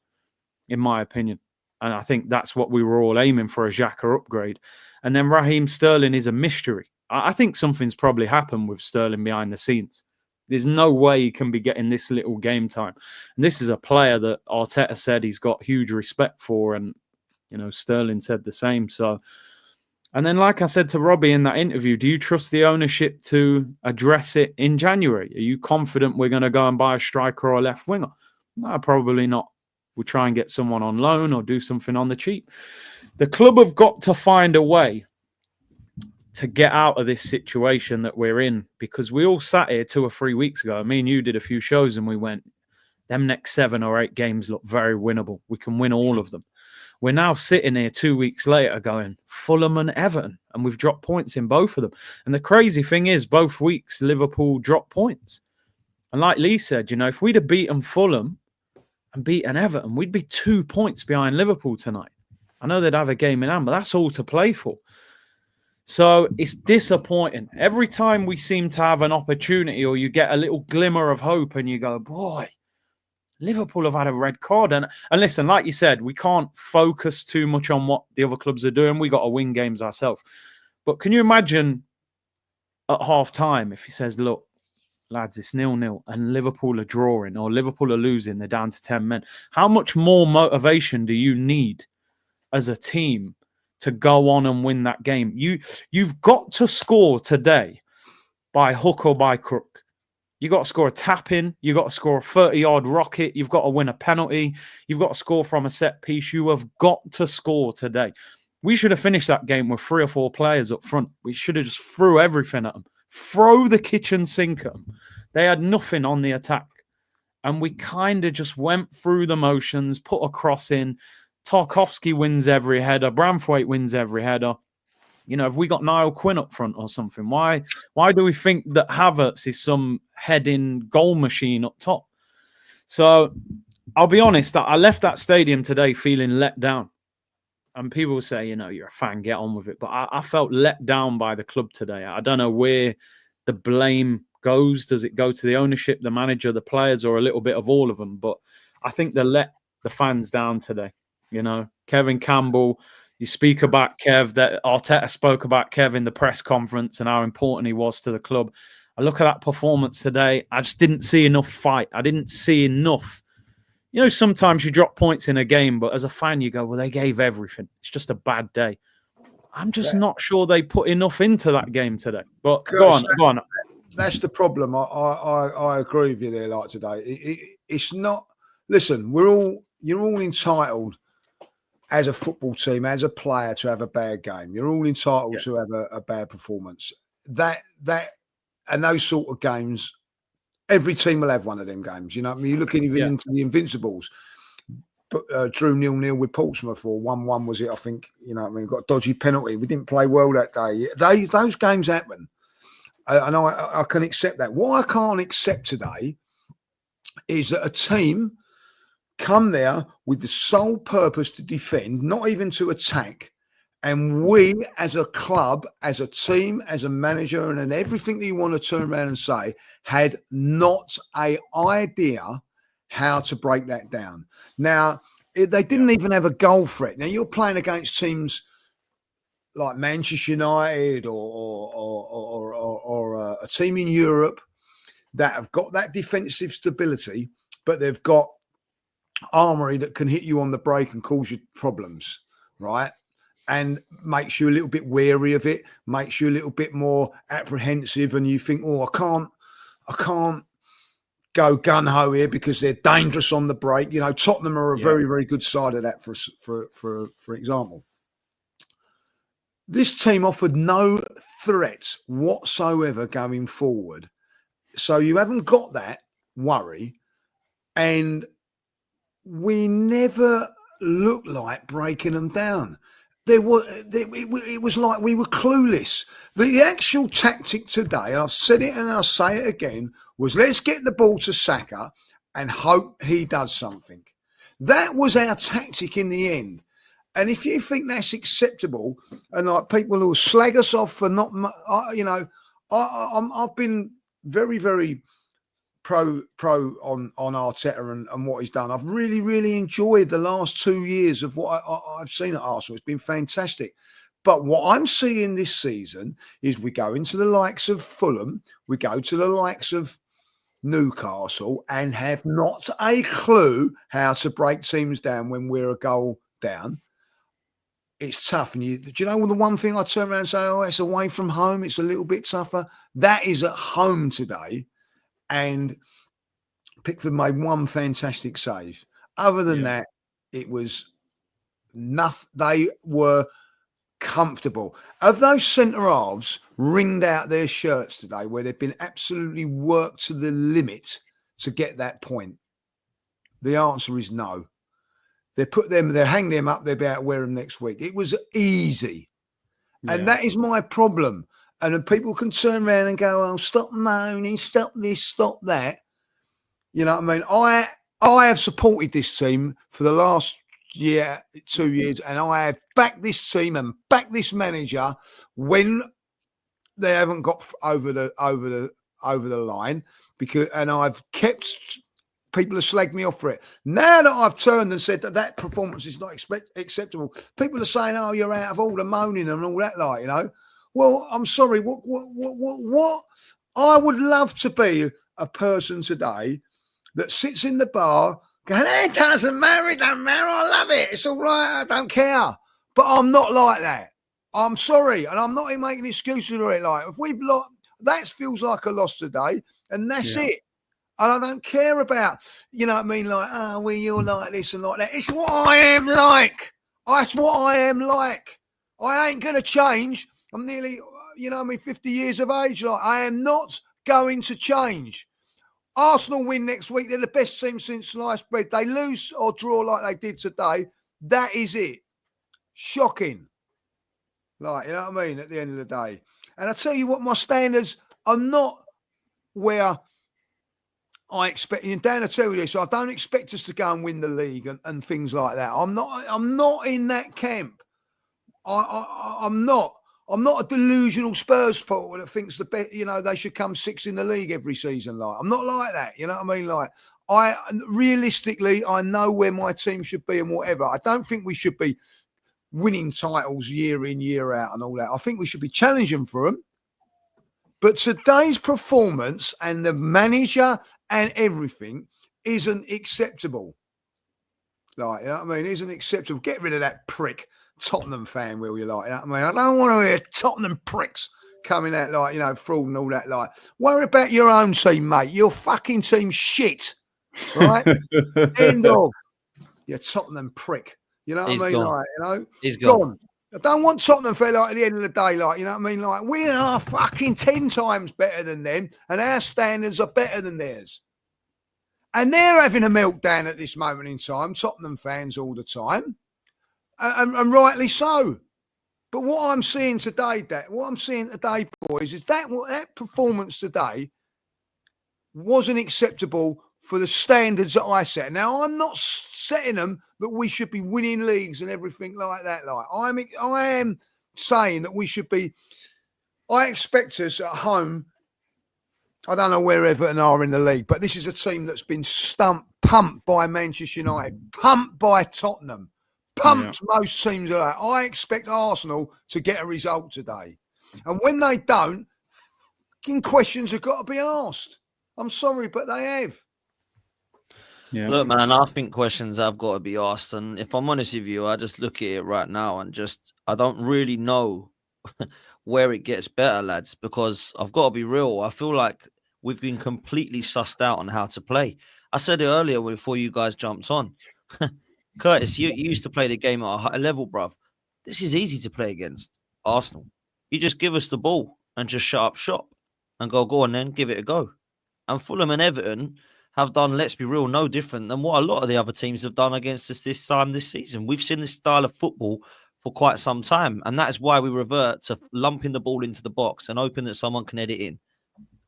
in my opinion. And I think that's what we were all aiming for, a Xhaka upgrade. And then Raheem Sterling is a mystery. I think something's probably happened with Sterling behind the scenes. There's no way he can be getting this little game time. And this is a player that Arteta said he's got huge respect for. And, you know, Sterling said the same. So, and then like I said to Robbie in that interview, do you trust the ownership to address it in January? Are you confident we're going to go and buy a striker or a left winger? No, probably not. We'll try and get someone on loan or do something on the cheap. The club have got to find a way to get out of this situation that we're in, because we all sat here 2 or 3 weeks ago. Me and you did a few shows and we went, them next 7 or 8 games look very winnable. We can win all of them. We're now sitting here 2 weeks later going Fulham and Everton, and we've dropped points in both of them. And the crazy thing is, both weeks Liverpool dropped points. And like Lee said, you know, if we'd have beaten Fulham and beaten Everton, we'd be 2 points behind Liverpool tonight. I know they'd have a game in hand, but that's all to play for. So it's disappointing. Every time we seem to have an opportunity, or you get a little glimmer of hope and you go, boy, Liverpool have had a red card. And listen, like you said, we can't focus too much on what the other clubs are doing. We got to win games ourselves. But can you imagine at half time if he says, look, lads, it's 0-0 and Liverpool are drawing or Liverpool are losing, they're down to 10 men. How much more motivation do you need as a team to go on and win that game? You've got to score today by hook or by crook. You got to score a tap-in. You got to score a 30-yard rocket. You've got to win a penalty. You've got to score from a set piece. You have got to score today. We should have finished that game with 3 or 4 players up front. We should have just threw everything at them. Throw the kitchen sink at them. They had nothing on the attack. And we kind of just went through the motions, put a cross in. Tarkowski wins every header. Branthwaite wins every header. You know, have we got Niall Quinn up front or something? Why do we think that Havertz is some heading goal machine up top? So I'll be honest, I left that stadium today feeling let down. And people will say, you know, you're a fan, get on with it. But I felt let down by the club today. I don't know where the blame goes. Does it go to the ownership, the manager, the players, or a little bit of all of them? But I think they let the fans down today. You know, Kevin Campbell, you speak about Kev, that Arteta spoke about Kev in the press conference and how important he was to the club. I look at that performance today. I just didn't see enough fight. I didn't see enough. You know, sometimes you drop points in a game, but as a fan, you go, well, they gave everything. It's just a bad day. I'm just not sure they put enough into that game today. But go on. That's the problem. I agree with you there, like today. It's not, listen, you're all entitled as a football team, as a player, to have a bad game. You're all entitled to have a bad performance. And those sort of games Every team will have one of them games. You know what I mean? You're looking even into the Invincibles. But drew 0-0 with Portsmouth, or 1-1 was it? I think, you know what I mean? Got a dodgy penalty. We didn't play well that day. Those games happen. And I can accept that. What I can't accept today is that a team come there with the sole purpose to defend, not even to attack. And we, as a club, as a team, as a manager, and everything that you want to turn around and say, had not an idea how to break that down. Now, they didn't even have a goal threat. Now, you're playing against teams like Manchester United or a team in Europe that have got that defensive stability, but they've got armory that can hit you on the break and cause you problems, right? And makes you a little bit wary of it, makes you a little bit more apprehensive, and you think, oh, I can't go gun-ho here because they're dangerous on the break. You know, Tottenham are a very, very good side of that, for example. This team offered no threats whatsoever going forward. So you haven't got that worry. And we never looked like breaking them down. It was like we were clueless. The actual tactic today, and I've said it and I'll say it again, was let's get the ball to Saka and hope he does something. That was our tactic in the end. And if you think that's acceptable, and like people who slag us off for not, you know, I've been very, very pro on Arteta and what he's done. I've really, really enjoyed the last 2 years of what I've seen at Arsenal. It's been fantastic. But what I'm seeing this season is we go into the likes of Fulham, we go to the likes of Newcastle and have not a clue how to break teams down when we're a goal down. It's tough. And do you know the one thing I turn around and say, oh, it's away from home, it's a little bit tougher. That is at home today. And Pickford made one fantastic save. Other than that, it was nothing. They were comfortable. Of those centre halves ringed out their shirts today, where they've been absolutely worked to the limit to get that point, the answer is no. They're hanging them up, they're about to wear them next week. It was easy. And that is my problem. And then people can turn around and go, oh, stop moaning, stop this, stop that. You know what I mean? I have supported this team for the last 2 years, and I have backed this team and backed this manager when they haven't got over the line, and I've kept people have slagged me off for it. Now that I've turned and said that performance is not acceptable, people are saying, oh, you're out of all the moaning and all that, like, you know. Well, I'm sorry. What? I would love to be a person today that sits in the bar going, it doesn't matter, I love it. It's all right, I don't care. But I'm not like that. I'm sorry. And I'm not even making excuses for it. Like, if we've lost, that feels like a loss today, and that's it. And I don't care about, you know what I mean, like, oh, well, you're like this and like that. It's what I am like. That's what I am like. I ain't going to change. I'm nearly, you know, 50 years of age. Like, I am not going to change. Arsenal win next week. They're the best team since sliced bread. They lose or draw like they did today. That is it. Shocking. Like, you know what I mean? At the end of the day. And I tell you what, my standards are not where I expect. And Dan, I tell you this, I don't expect us to go and win the league and things like that. I'm not in that camp. I'm not. I'm not a delusional Spurs supporter that thinks they should come sixth in the league every season. Like, I'm not like that. You know what I mean? Like, realistically, I know where my team should be and whatever. I don't think we should be winning titles year in, year out and all that. I think we should be challenging for them. But today's performance and the manager and everything isn't acceptable. Like, you know what I mean? Isn't acceptable. Get rid of that prick Tottenham fan, will you? Like, you know what I mean? I don't want to hear Tottenham pricks coming out like, you know, fraud and all that. Like, worry about your own team, mate. Your fucking team's shit. Right? End of. You Tottenham prick. You know what I mean? Gone. Like, you know? He's gone. I don't want Tottenham feel like at the end of the day, like, you know what I mean? Like, we are fucking 10 times better than them, and our standards are better than theirs. And they're having a meltdown at this moment in time, Tottenham fans all the time, and rightly so. But what I'm seeing today, boys, is that performance today wasn't acceptable for the standards that I set. Now, I'm not setting them that we should be winning leagues and everything like that. Like, I am saying that we should be. I expect us at home. I don't know where Everton are in the league, but this is a team that's been pumped by Manchester United, pumped by Tottenham, pumped most teams of that. I expect Arsenal to get a result today. And when they don't, questions have got to be asked. I'm sorry, but they have. Yeah. Look, man, I think questions have got to be asked. And if I'm honest with you, I just look at it right now and I don't really know where it gets better, lads, because I've got to be real. I feel like we've been completely sussed out on how to play. I said it earlier before you guys jumped on. Curtis, you used to play the game at a high level, bruv. This is easy to play against Arsenal. You just give us the ball and just shut up shop and go on then, give it a go. And Fulham and Everton have done, let's be real, no different than what a lot of the other teams have done against us this season. We've seen this style of football for quite some time, and that is why we revert to lumping the ball into the box and hoping that someone can head it in.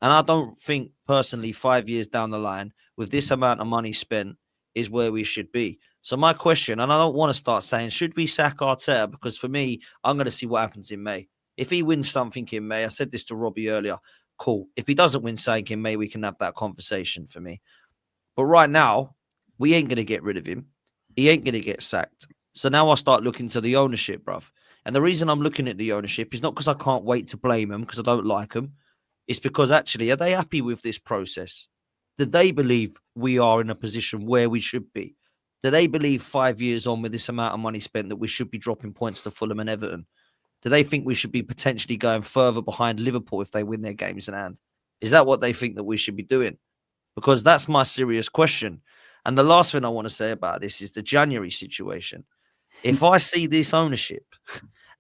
And I don't think, personally, 5 years down the line, with this amount of money spent, is where we should be. So my question, and I don't want to start saying, should we sack Arteta? Because for me, I'm going to see what happens in May. If he wins something in May, I said this to Robbie earlier, cool. If he doesn't win something in May, we can have that conversation for me. But right now, we ain't going to get rid of him. He ain't going to get sacked. So now I start looking to the ownership, bruv. And the reason I'm looking at the ownership is not because I can't wait to blame them, because I don't like them. It's because actually, are they happy with this process? Do they believe we are in a position where we should be? Do they believe 5 years on with this amount of money spent that we should be dropping points to Fulham and Everton? Do they think we should be potentially going further behind Liverpool if they win their games in hand? Is that what they think that we should be doing? Because that's my serious question. And the last thing I want to say about this is the January situation. If I see this ownership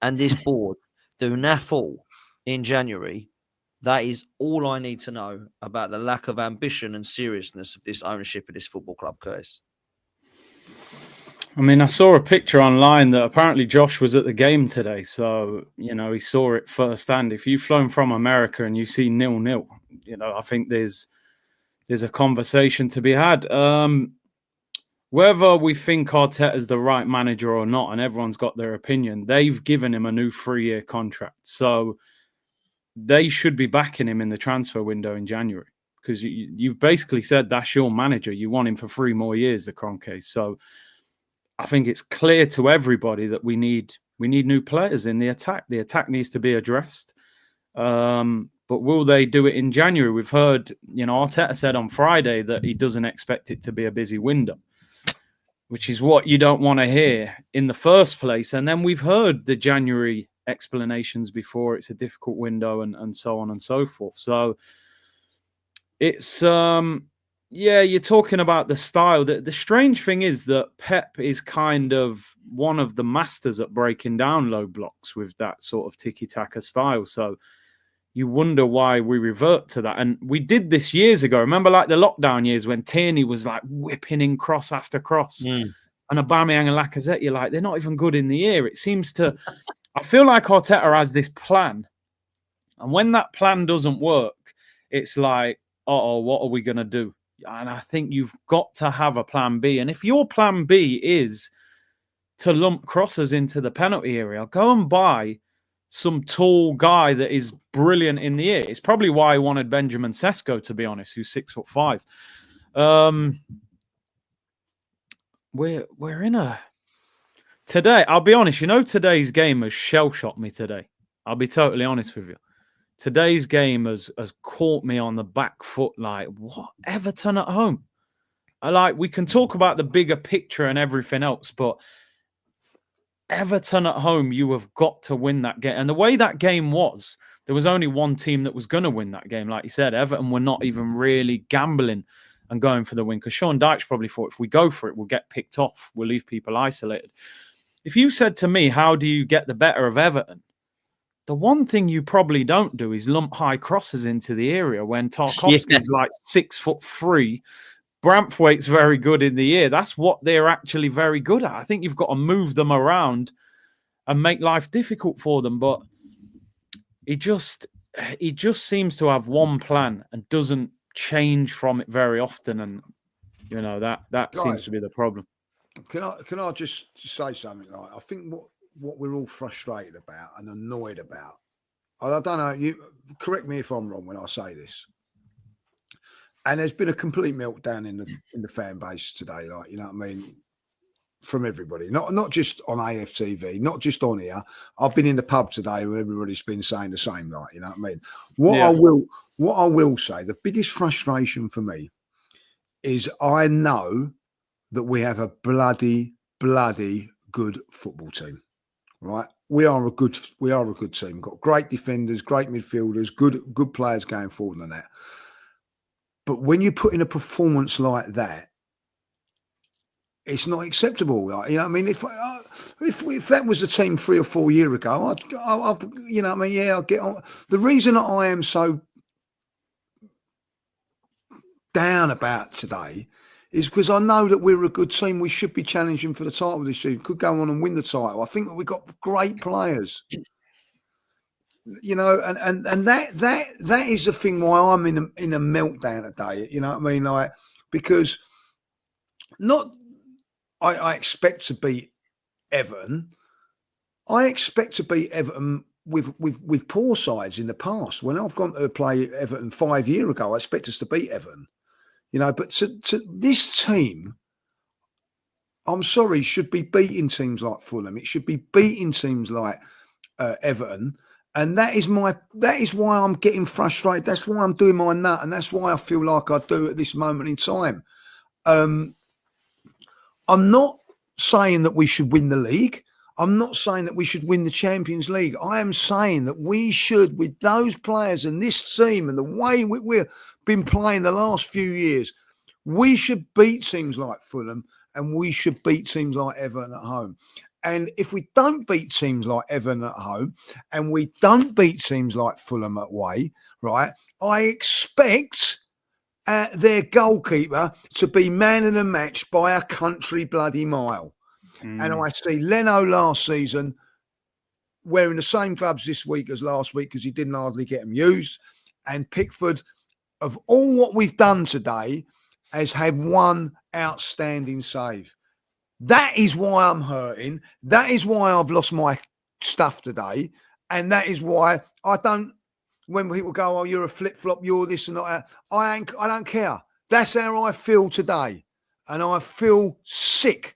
and this board do naff all in January, that is all I need to know about the lack of ambition and seriousness of this ownership of this football club, Curtis. I mean, I saw a picture online that apparently Josh was at the game today. So, you know, he saw it firsthand. If you've flown from America and you see 0-0, you know, I think there's a conversation to be had. Whether we think Arteta is the right manager or not, and everyone's got their opinion, they've given him a new 3-year contract. So they should be backing him in the transfer window in January, because you've basically said that's your manager. You want him for 3 more years, the Kroenke. So I think it's clear to everybody that we need new players in the attack. The attack needs to be addressed. But will they do it in January? We've heard, you know, Arteta said on Friday that he doesn't expect it to be a busy window, which is what you don't want to hear in the first place. And then we've heard the January explanations before. It's a difficult window and so on and so forth. So it's, yeah, you're talking about the style. The strange thing is that Pep is kind of one of the masters at breaking down low blocks with that sort of tiki-taka style. So you wonder why we revert to that. And we did this years ago. Remember, like the lockdown years when Tierney was like whipping in cross after cross, and Aubameyang and Lacazette, you're like, they're not even good in the air. It seems to, I feel like Arteta has this plan. And when that plan doesn't work, it's like, uh-oh, what are we going to do? And I think you've got to have a plan B. And if your plan B is to lump crosses into the penalty area, go and buy some tall guy that is brilliant in the air. It's probably why I wanted Benjamin Sesko, to be honest, who's 6'5". We're in a today. I'll be honest. You know, today's game has shell shocked me today. I'll be totally honest with you. Today's game has caught me on the back foot. Like, what? Everton at home? We can talk about the bigger picture and everything else, but Everton at home, you have got to win that game. And the way that game was, there was only one team that was going to win that game. Like you said, Everton were not even really gambling and going for the win, because Sean Dyche probably thought if we go for it, we'll get picked off. We'll leave people isolated. if you said to me, how do you get the better of Everton? The one thing you probably don't do is lump high crosses into the area when Tarkovsky's like 6'3". Branthwaite's very good in the air. That's what they're actually very good at. I think you've got to move them around and make life difficult for them. But he just seems to have one plan and doesn't change from it very often. And that seems to be the problem. Can I just say something? Like, I think what we're all frustrated about and annoyed about. I don't know. You correct me if I'm wrong when I say this. And there's been a complete meltdown in the fan base today. Like, you know what I mean, from everybody. Not just on AFTV, not just on here. I've been in the pub today where everybody's been saying the same. Like, you know what I mean. What I will say, the biggest frustration for me is I know that we have a bloody good football team, right? We are a good team. We've got great defenders, great midfielders, good players going forward on that. But when you put in a performance like that, it's not acceptable. Like, you know what I mean? If that was a team 3 or 4 years ago, I'd you know what I mean? Yeah, I'll get on. The reason that I am so down about today is because I know that we're a good team. We should be challenging for the title this season. Could go on and win the title. I think that we've got great players. You know, and that is the thing why I'm in a meltdown today. You know what I mean? Like, because I expect to beat Everton. I expect to beat Everton with poor sides in the past. When I've gone to play Everton 5 years ago, I expect us to beat Everton. You know, but to this team, I'm sorry, should be beating teams like Fulham. It should be beating teams like Everton. And that is why I'm getting frustrated. That's why I'm doing my nut, and that's why I feel like I do at this moment in time. I'm not saying that we should win the league. I'm not saying that we should win the Champions League. I am saying that we should, with those players and this team and the way we've been playing the last few years, we should beat teams like Fulham and we should beat teams like Everton at home. And if we don't beat teams like Everton at home and we don't beat teams like Fulham away, right, I expect their goalkeeper to be man of the match by a country bloody mile. And I see Leno last season wearing the same gloves this week as last week because he didn't hardly get them used. And Pickford, of all what we've done today, has had one outstanding save. That is why I'm hurting. That is why I've lost my stuff today. And that is why I don't, when people go, oh, you're a flip-flop, you're this and that, I don't care. That's how I feel today. And I feel sick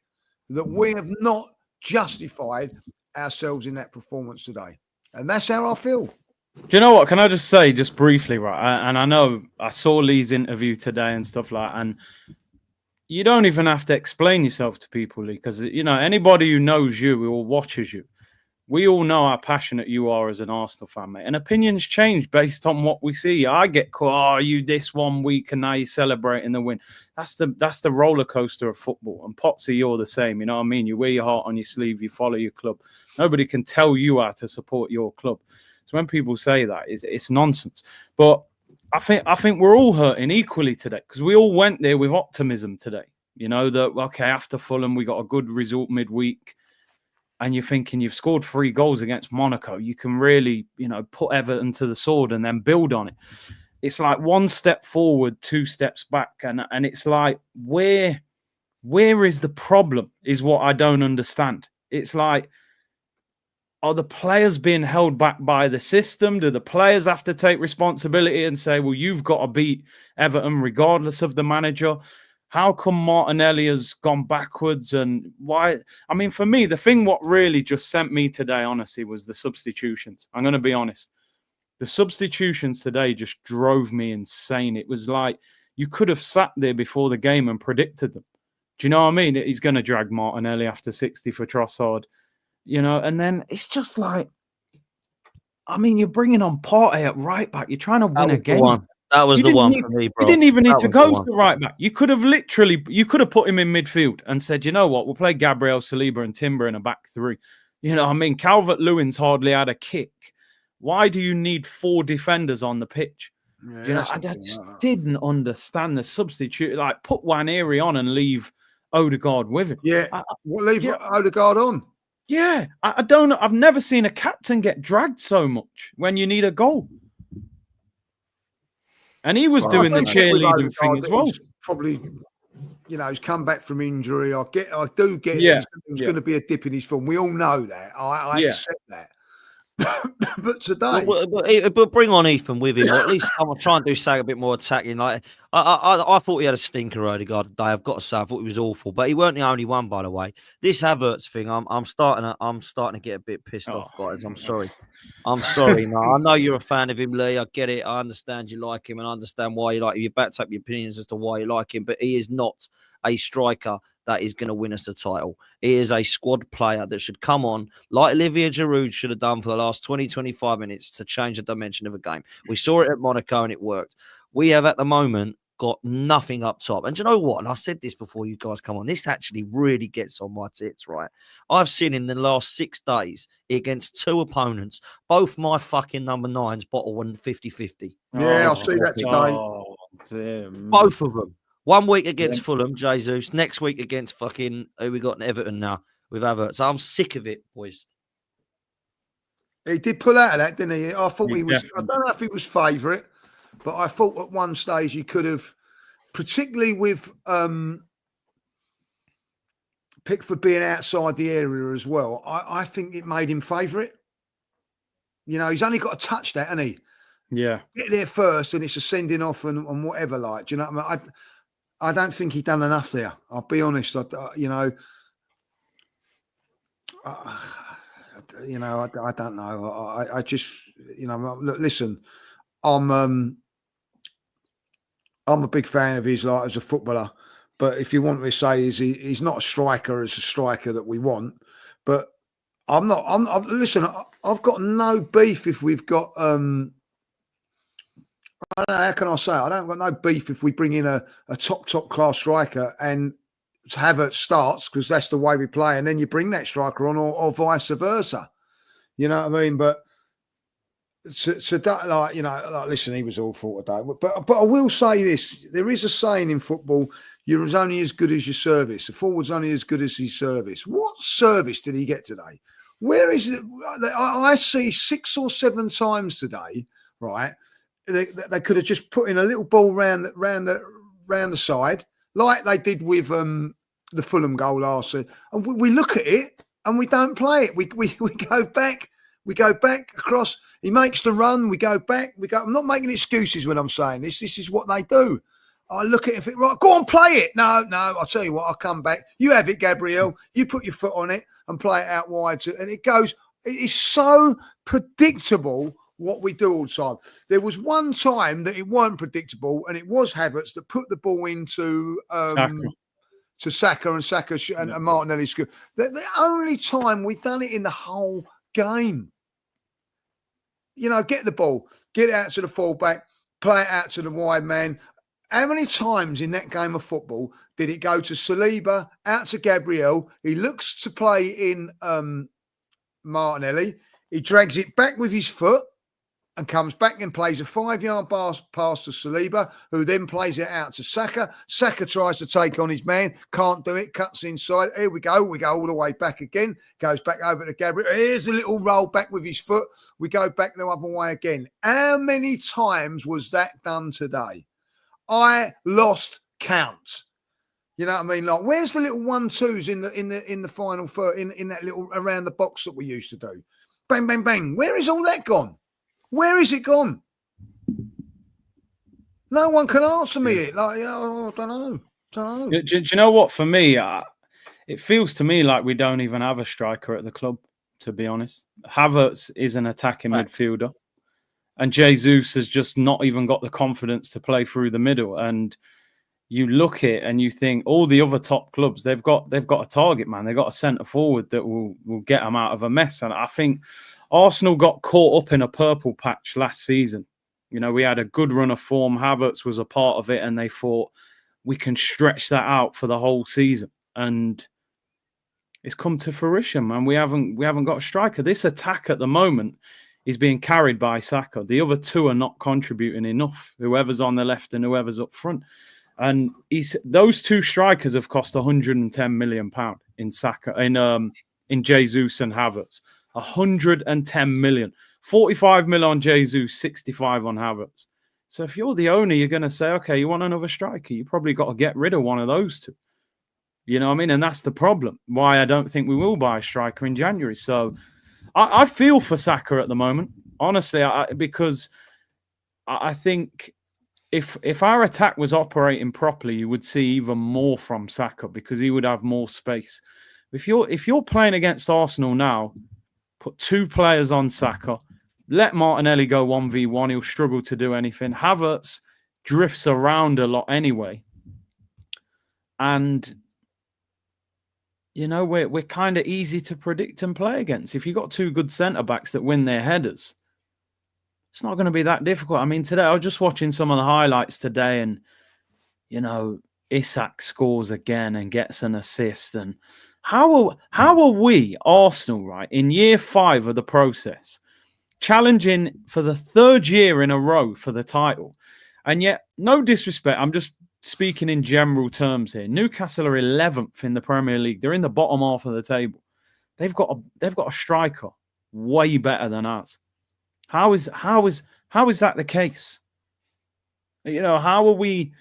that we have not justified ourselves in that performance today. And that's how I feel. Do you know what? Can I just say, just briefly, right? And I know I saw Lee's interview today and stuff like that. And you don't even have to explain yourself to people, Lee, because, you know, anybody who knows you or watches you, we all know how passionate you are as an Arsenal fan, mate. And opinions change based on what we see. I get caught, you this 1 week and now you're celebrating the win. That's the roller coaster of football. And Potsy, you're the same. You know what I mean? You wear your heart on your sleeve. You follow your club. Nobody can tell you how to support your club. So when people say that, it's nonsense. But I think we're all hurting equally today because we all went there with optimism today. You know, that, okay, after Fulham, we got a good result midweek. And you're thinking you've scored 3 goals against Monaco. You can really, you know, put Everton to the sword and then build on it. It's like 1 step forward, 2 steps back. And it's like, where is the problem is what I don't understand. It's like, are the players being held back by the system? Do the players have to take responsibility and say, well, you've got to beat Everton regardless of the manager? How come Martinelli has gone backwards and why? I mean, for me, the thing what really just sent me today, honestly, was the substitutions. I'm going to be honest. The substitutions today just drove me insane. It was like you could have sat there before the game and predicted them. Do you know what I mean? He's going to drag Martinelli after 60 for Trossard, you know, and then it's just like, I mean, you're bringing on Partey at right back. You're trying to win a game. That was You the didn't one need, for me, you bro. didn't even need That to was the go one. to right back. You could have put him in midfield and said, you know what, we'll play Gabriel, Saliba, and Timber in a back three. You know, I mean, Calvert-Lewin's hardly had a kick. Why do you need 4 defenders on the pitch? Yeah, Do you know, I just didn't understand the substitute. Like, put Waneri on and leave Odegaard with him. Yeah, leave Odegaard on. Yeah, I don't know. I've never seen a captain get dragged so much when you need a goal. And he was doing the cheerleading thing as well. Probably, you know, he's come back from injury. I do get Yeah, there's going to be a dip in his form. We all know that. I accept that. But today, but bring on Ethan with him, or at least I'm try and do something a bit more attacking. Like I thought he had a stinker Odegaard today. I've got to say, I thought he was awful, but he weren't the only one, by the way. This Havertz thing, I'm starting to get a bit pissed off, guys. I'm sorry. Man. I know you're a fan of him, Lee. I get it. I understand you like him, and I understand why you like him. You backed up your opinions as to why you like him, but he is not a striker that is going to win us the title. He is a squad player that should come on, like Olivier Giroud should have done for the last 20, 25 minutes to change the dimension of a game. We saw it at Monaco and it worked. We have at the moment got nothing up top. And do you know what? And I said this before you guys come on. This actually really gets on my tits, right? I've seen in the last 6 days against 2 opponents, both my fucking number 9s bottle 50-50. Yeah, I'll see that today. Oh, damn. Both of them. 1 week against Fulham, Jesus. Next week against fucking who we got in Everton now with Havertz. So I'm sick of it, boys. He did pull out of that, didn't he? I thought He he was. definitely. I don't know if he was favourite, but I thought at one stage he could have, particularly with Pickford being outside the area as well. I think it made him favourite. You know, he's only got to touch that, hasn't he? Yeah. Get there first, and it's a sending off and whatever. Like, do you know what I mean? I don't think he'd done enough there. I'll be honest. I don't know. I just, you know, look, listen. I'm a big fan of his, like as a footballer. But if you want me to say, he's not a striker as a striker that we want. But listen. I've got no beef if we've got. I don't know, how can I say it? I don't got no beef if we bring in a top class striker and Havertz starts because that's the way we play, and then you bring that striker on, or vice versa. You know what I mean? But so that, like, you know, like, listen, he was awful today. But I will say this: there is a saying in football: you're only as good as your service. The forward's only as good as his service. What service did he get today? Where is it? I see 6 or 7 times today, right? They could have just put in a little ball round the side, like they did with the Fulham goal last season. And we look at it and we don't play it. We go back. We go back across. He makes the run. We go back. I'm not making excuses when I'm saying this. This is what they do. I look at it, right, go on, play it. No, I'll tell you what, I'll come back. You have it, Gabriel. You put your foot on it and play it out wide. And it goes, it is so predictable what we do all the time. There was one time that it weren't predictable, and it was Havertz that put the ball into Saka, and Saka and Martinelli's good. The only time we've done it in the whole game. You know, get the ball, get it out to the fullback, play it out to the wide man. How many times in that game of football did it go to Saliba, out to Gabriel? He looks to play in Martinelli. He drags it back with his foot and comes back and plays a 5-yard pass to Saliba, who then plays it out to Saka. Saka tries to take on his man, can't do it, cuts inside. Here we go all the way back again, goes back over to Gabriel. Here's a little roll back with his foot. We go back the other way again. How many times was that done today? I lost count. You know what I mean? Like, where's the little 1-2s in the final third, in that little around the box that we used to do? Bang, bang, bang. Where is all that gone? Where is it gone? No one can answer me it. Like, I don't know. Do you know what? For me, it feels to me like we don't even have a striker at the club, to be honest. Havertz is an attacking midfielder, and Jesus has just not even got the confidence to play through the middle. And you look at it and you think all the other top clubs, they've got a target man. They've got a centre forward that will get them out of a mess. And I think Arsenal got caught up in a purple patch last season You know, we had a good run of form. Havertz was a part of it, and they thought we can stretch that out for the whole season. And it's come to fruition, man. We haven't got a striker. This attack at the moment is being carried by Saka. The other two are not contributing enough. Whoever's on the left and whoever's up front. And those two strikers have cost £110 million in Saka, in Jesus and Havertz. 110 million. 45 million on Jesus, 65 on Havertz. So if you're the owner, you're going to say, okay, you want another striker? You probably got to get rid of one of those two. You know what I mean? And that's the problem. Why I don't think we will buy a striker in January. So I feel for Saka at the moment, honestly, because I think if our attack was operating properly, you would see even more from Saka because he would have more space. If you're playing against Arsenal now, put two players on Saka, let Martinelli go 1v1, he'll struggle to do anything. Havertz drifts around a lot anyway. And, you know, we're kind of easy to predict and play against. If you've got two good centre-backs that win their headers, it's not going to be that difficult. I mean, today, I was just watching some of the highlights today and, you know, Isak scores again and gets an assist. And how are we, Arsenal, right, in year 5 of the process, challenging for the 3rd year in a row for the title? And yet, no disrespect, I'm just speaking in general terms here. Newcastle are 11th in the Premier League. They're in the bottom half of the table. They've got a striker way better than us. How is that the case? You know, how are we?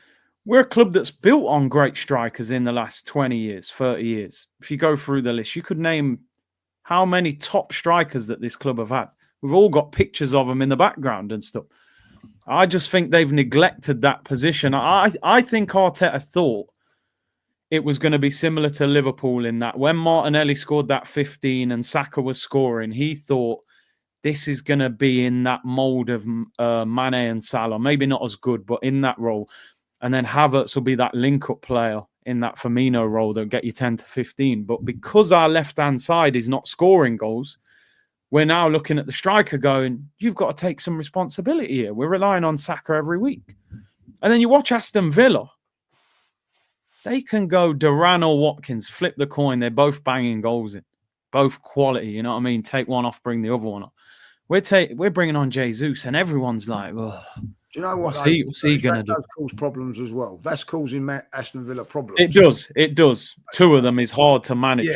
We're a club that's built on great strikers in the last 20 years, 30 years. If you go through the list, you could name how many top strikers that this club have had. We've all got pictures of them in the background and stuff. I just think they've neglected that position. I think Arteta thought it was going to be similar to Liverpool in that when Martinelli scored that 15 and Saka was scoring, he thought this is going to be in that mould of Mane and Salah. Maybe not as good, but in that role. And then Havertz will be that link-up player in that Firmino role that'll get you 10 to 15. But because our left-hand side is not scoring goals, we're now looking at the striker going, you've got to take some responsibility here. We're relying on Saka every week. And then you watch Aston Villa. They can go Duran or Watkins, flip the coin. They're both banging goals in. Both quality, you know what I mean? Take one off, bring the other one up. We're bringing on Jesus, and everyone's like, oh, do you know what? What's he going to do? That cause problems as well. That's causing Aston Villa problems. It does. Two of them is hard to manage.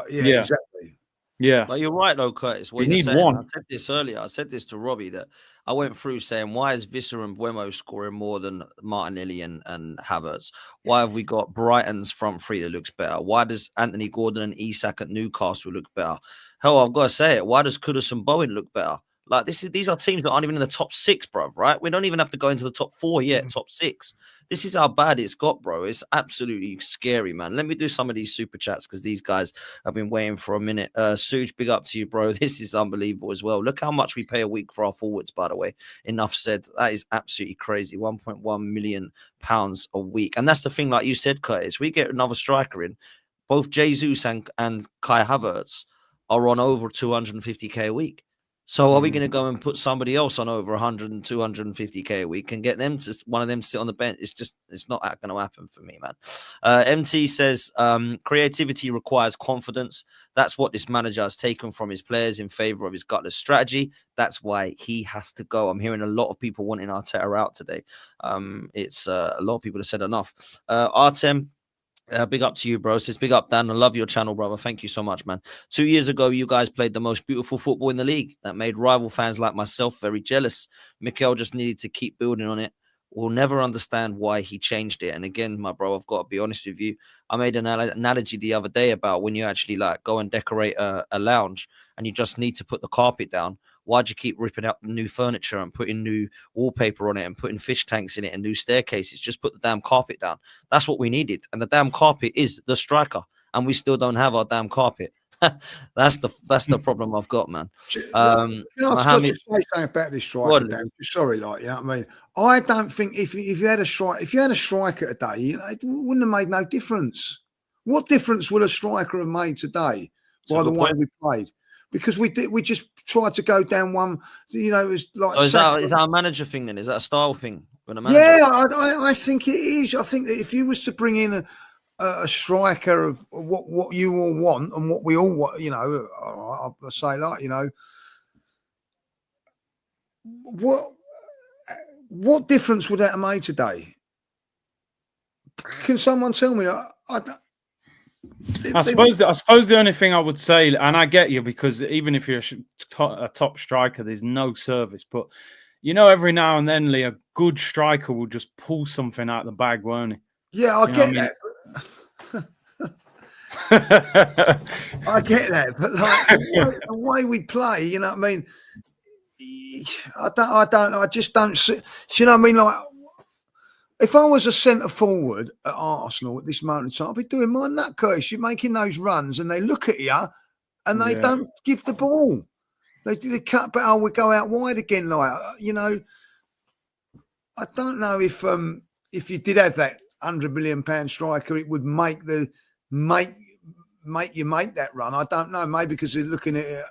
Yeah, exactly. Yeah. But you're right, though, Curtis. What You you're need saying, one. I said this earlier. I said this to Robbie that I went through saying, why is Visser and Buemo scoring more than Martinelli and Havertz? Why have we got Brighton's front three that looks better? Why does Anthony Gordon and Isak at Newcastle look better? Hell, I've got to say it. Why does Kudus and Bowen look better? Like these are teams that aren't even in the top 6, bro. Right? We don't even have to go into the top 4 yet. Top 6. This is how bad it's got, bro. It's absolutely scary, man. Let me do some of these super chats because these guys have been waiting for a minute. Suj, big up to you, bro. This is unbelievable as well. Look how much we pay a week for our forwards, by the way. Enough said. That is absolutely crazy. £1.1 million a week, and that's the thing. Like you said, Curtis, we get another striker in. Both Jesus and Kai Havertz are on over 250k a week. So are we going to go and put somebody else on over 100 and 250k a week and get them to one of them to sit on the bench? It's not going to happen for me, man. MT says creativity requires confidence. That's what this manager has taken from his players in favor of his gutless strategy. That's why he has to go. I'm hearing a lot of people wanting Arteta out today. It's a lot of people have said enough. Artem, big up to you, bro. Says big up, Dan. I love your channel, brother. Thank you so much, man. 2 years ago, you guys played the most beautiful football in the league. That made rival fans like myself very jealous. Mikel just needed to keep building on it. We'll never understand why he changed it. And again, my bro, I've got to be honest with you. I made an analogy the other day about when you actually like go and decorate a lounge and you just need to put the carpet down. Why'd you keep ripping up new furniture and putting new wallpaper on it and putting fish tanks in it and new staircases? Just put the damn carpet down. That's what we needed. And the damn carpet is the striker. And we still don't have our damn carpet. That's the problem I've got, man. I've got to say something about this striker, Dan. Sorry, like, you know what I mean? I don't think if you had a striker today, you know, it wouldn't have made no difference. What difference would a striker have made today by the way we played? because we just tried to go down one. You know, it was like. So is that a manager thing then? Is that a style thing? Yeah, I think it is. I think that if you was to bring in a striker of what you all want and what we all want, you know, I say like, you know, what difference would that have made today? Can someone tell me? I suppose the only thing I would say, and I get you, because even if you're a top striker, there's no service. But you know, every now and then, Lee, a good striker will just pull something out of the bag, won't he? Yeah, I get that. I get that, but like the way we play, you know what I mean? I don't know. I just don't see. Do you know what I mean? Like, if I was a centre forward at Arsenal at this moment in time, I'd be doing my nutcase. You're making those runs, and they look at you, and they don't give the ball. They cut, but we go out wide again. Like, you know, I don't know if you did have that £100 million striker, it would make you make that run. I don't know. Maybe because they're looking at it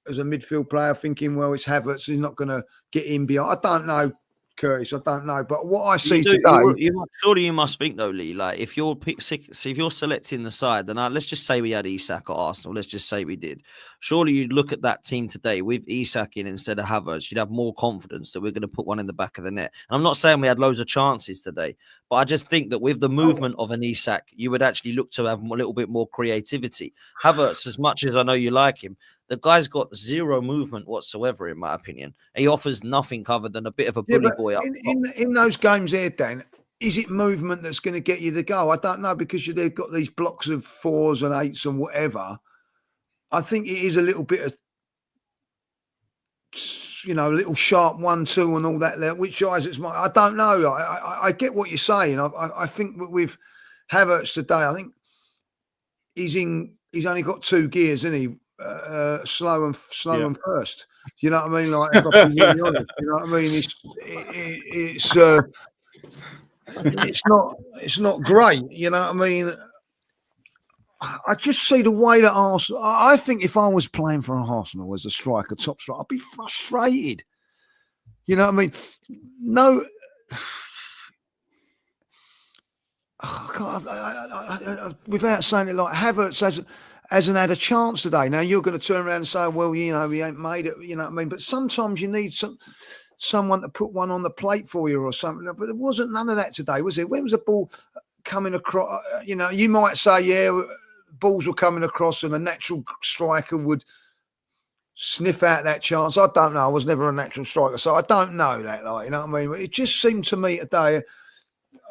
as a midfield player, thinking, well, it's Havertz, he's not going to get in behind. I don't know, Curtis. I don't know. But what I see today, surely you must think though, Lee. Like if you're selecting the side, then let's just say we had Isak at Arsenal. Let's just say we did. Surely you'd look at that team today with Isak in instead of Havertz. You'd have more confidence that we're going to put one in the back of the net. And I'm not saying we had loads of chances today, but I just think that with the movement of an Isak, you would actually look to have a little bit more creativity. Havertz, as much as I know you like him, the guy's got zero movement whatsoever, in my opinion. He offers nothing other than a bit of a bully boy up. In those games here, Dan, is it movement that's going to get you the goal? I don't know, because they've got these blocks of 4s and 8s and whatever. I think it is a little bit of, you know, a little sharp 1-2 and all that there. Which eyes it's my? I don't know. I get what you're saying. I think with Havertz today, I think he's only got 2 gears, isn't he? Slow and first. You know what I mean? Like, if I be really honest, you know what I mean? It's not great. You know what I mean? I just see the way that Arsenal. I think if I was playing for Arsenal as a striker, top striker, I'd be frustrated. You know what I mean? No. Without saying it, like Havertz hasn't had a chance today. Now you're going to turn around and say, well, you know, he ain't made it. You know what I mean? But sometimes you need someone to put one on the plate for you or something. But there wasn't none of that today, was there? When was the ball coming across? You know, you might say, yeah, balls were coming across and a natural striker would sniff out that chance. I don't know. I was never a natural striker, so I don't know that. Like, you know what I mean? But it just seemed to me today.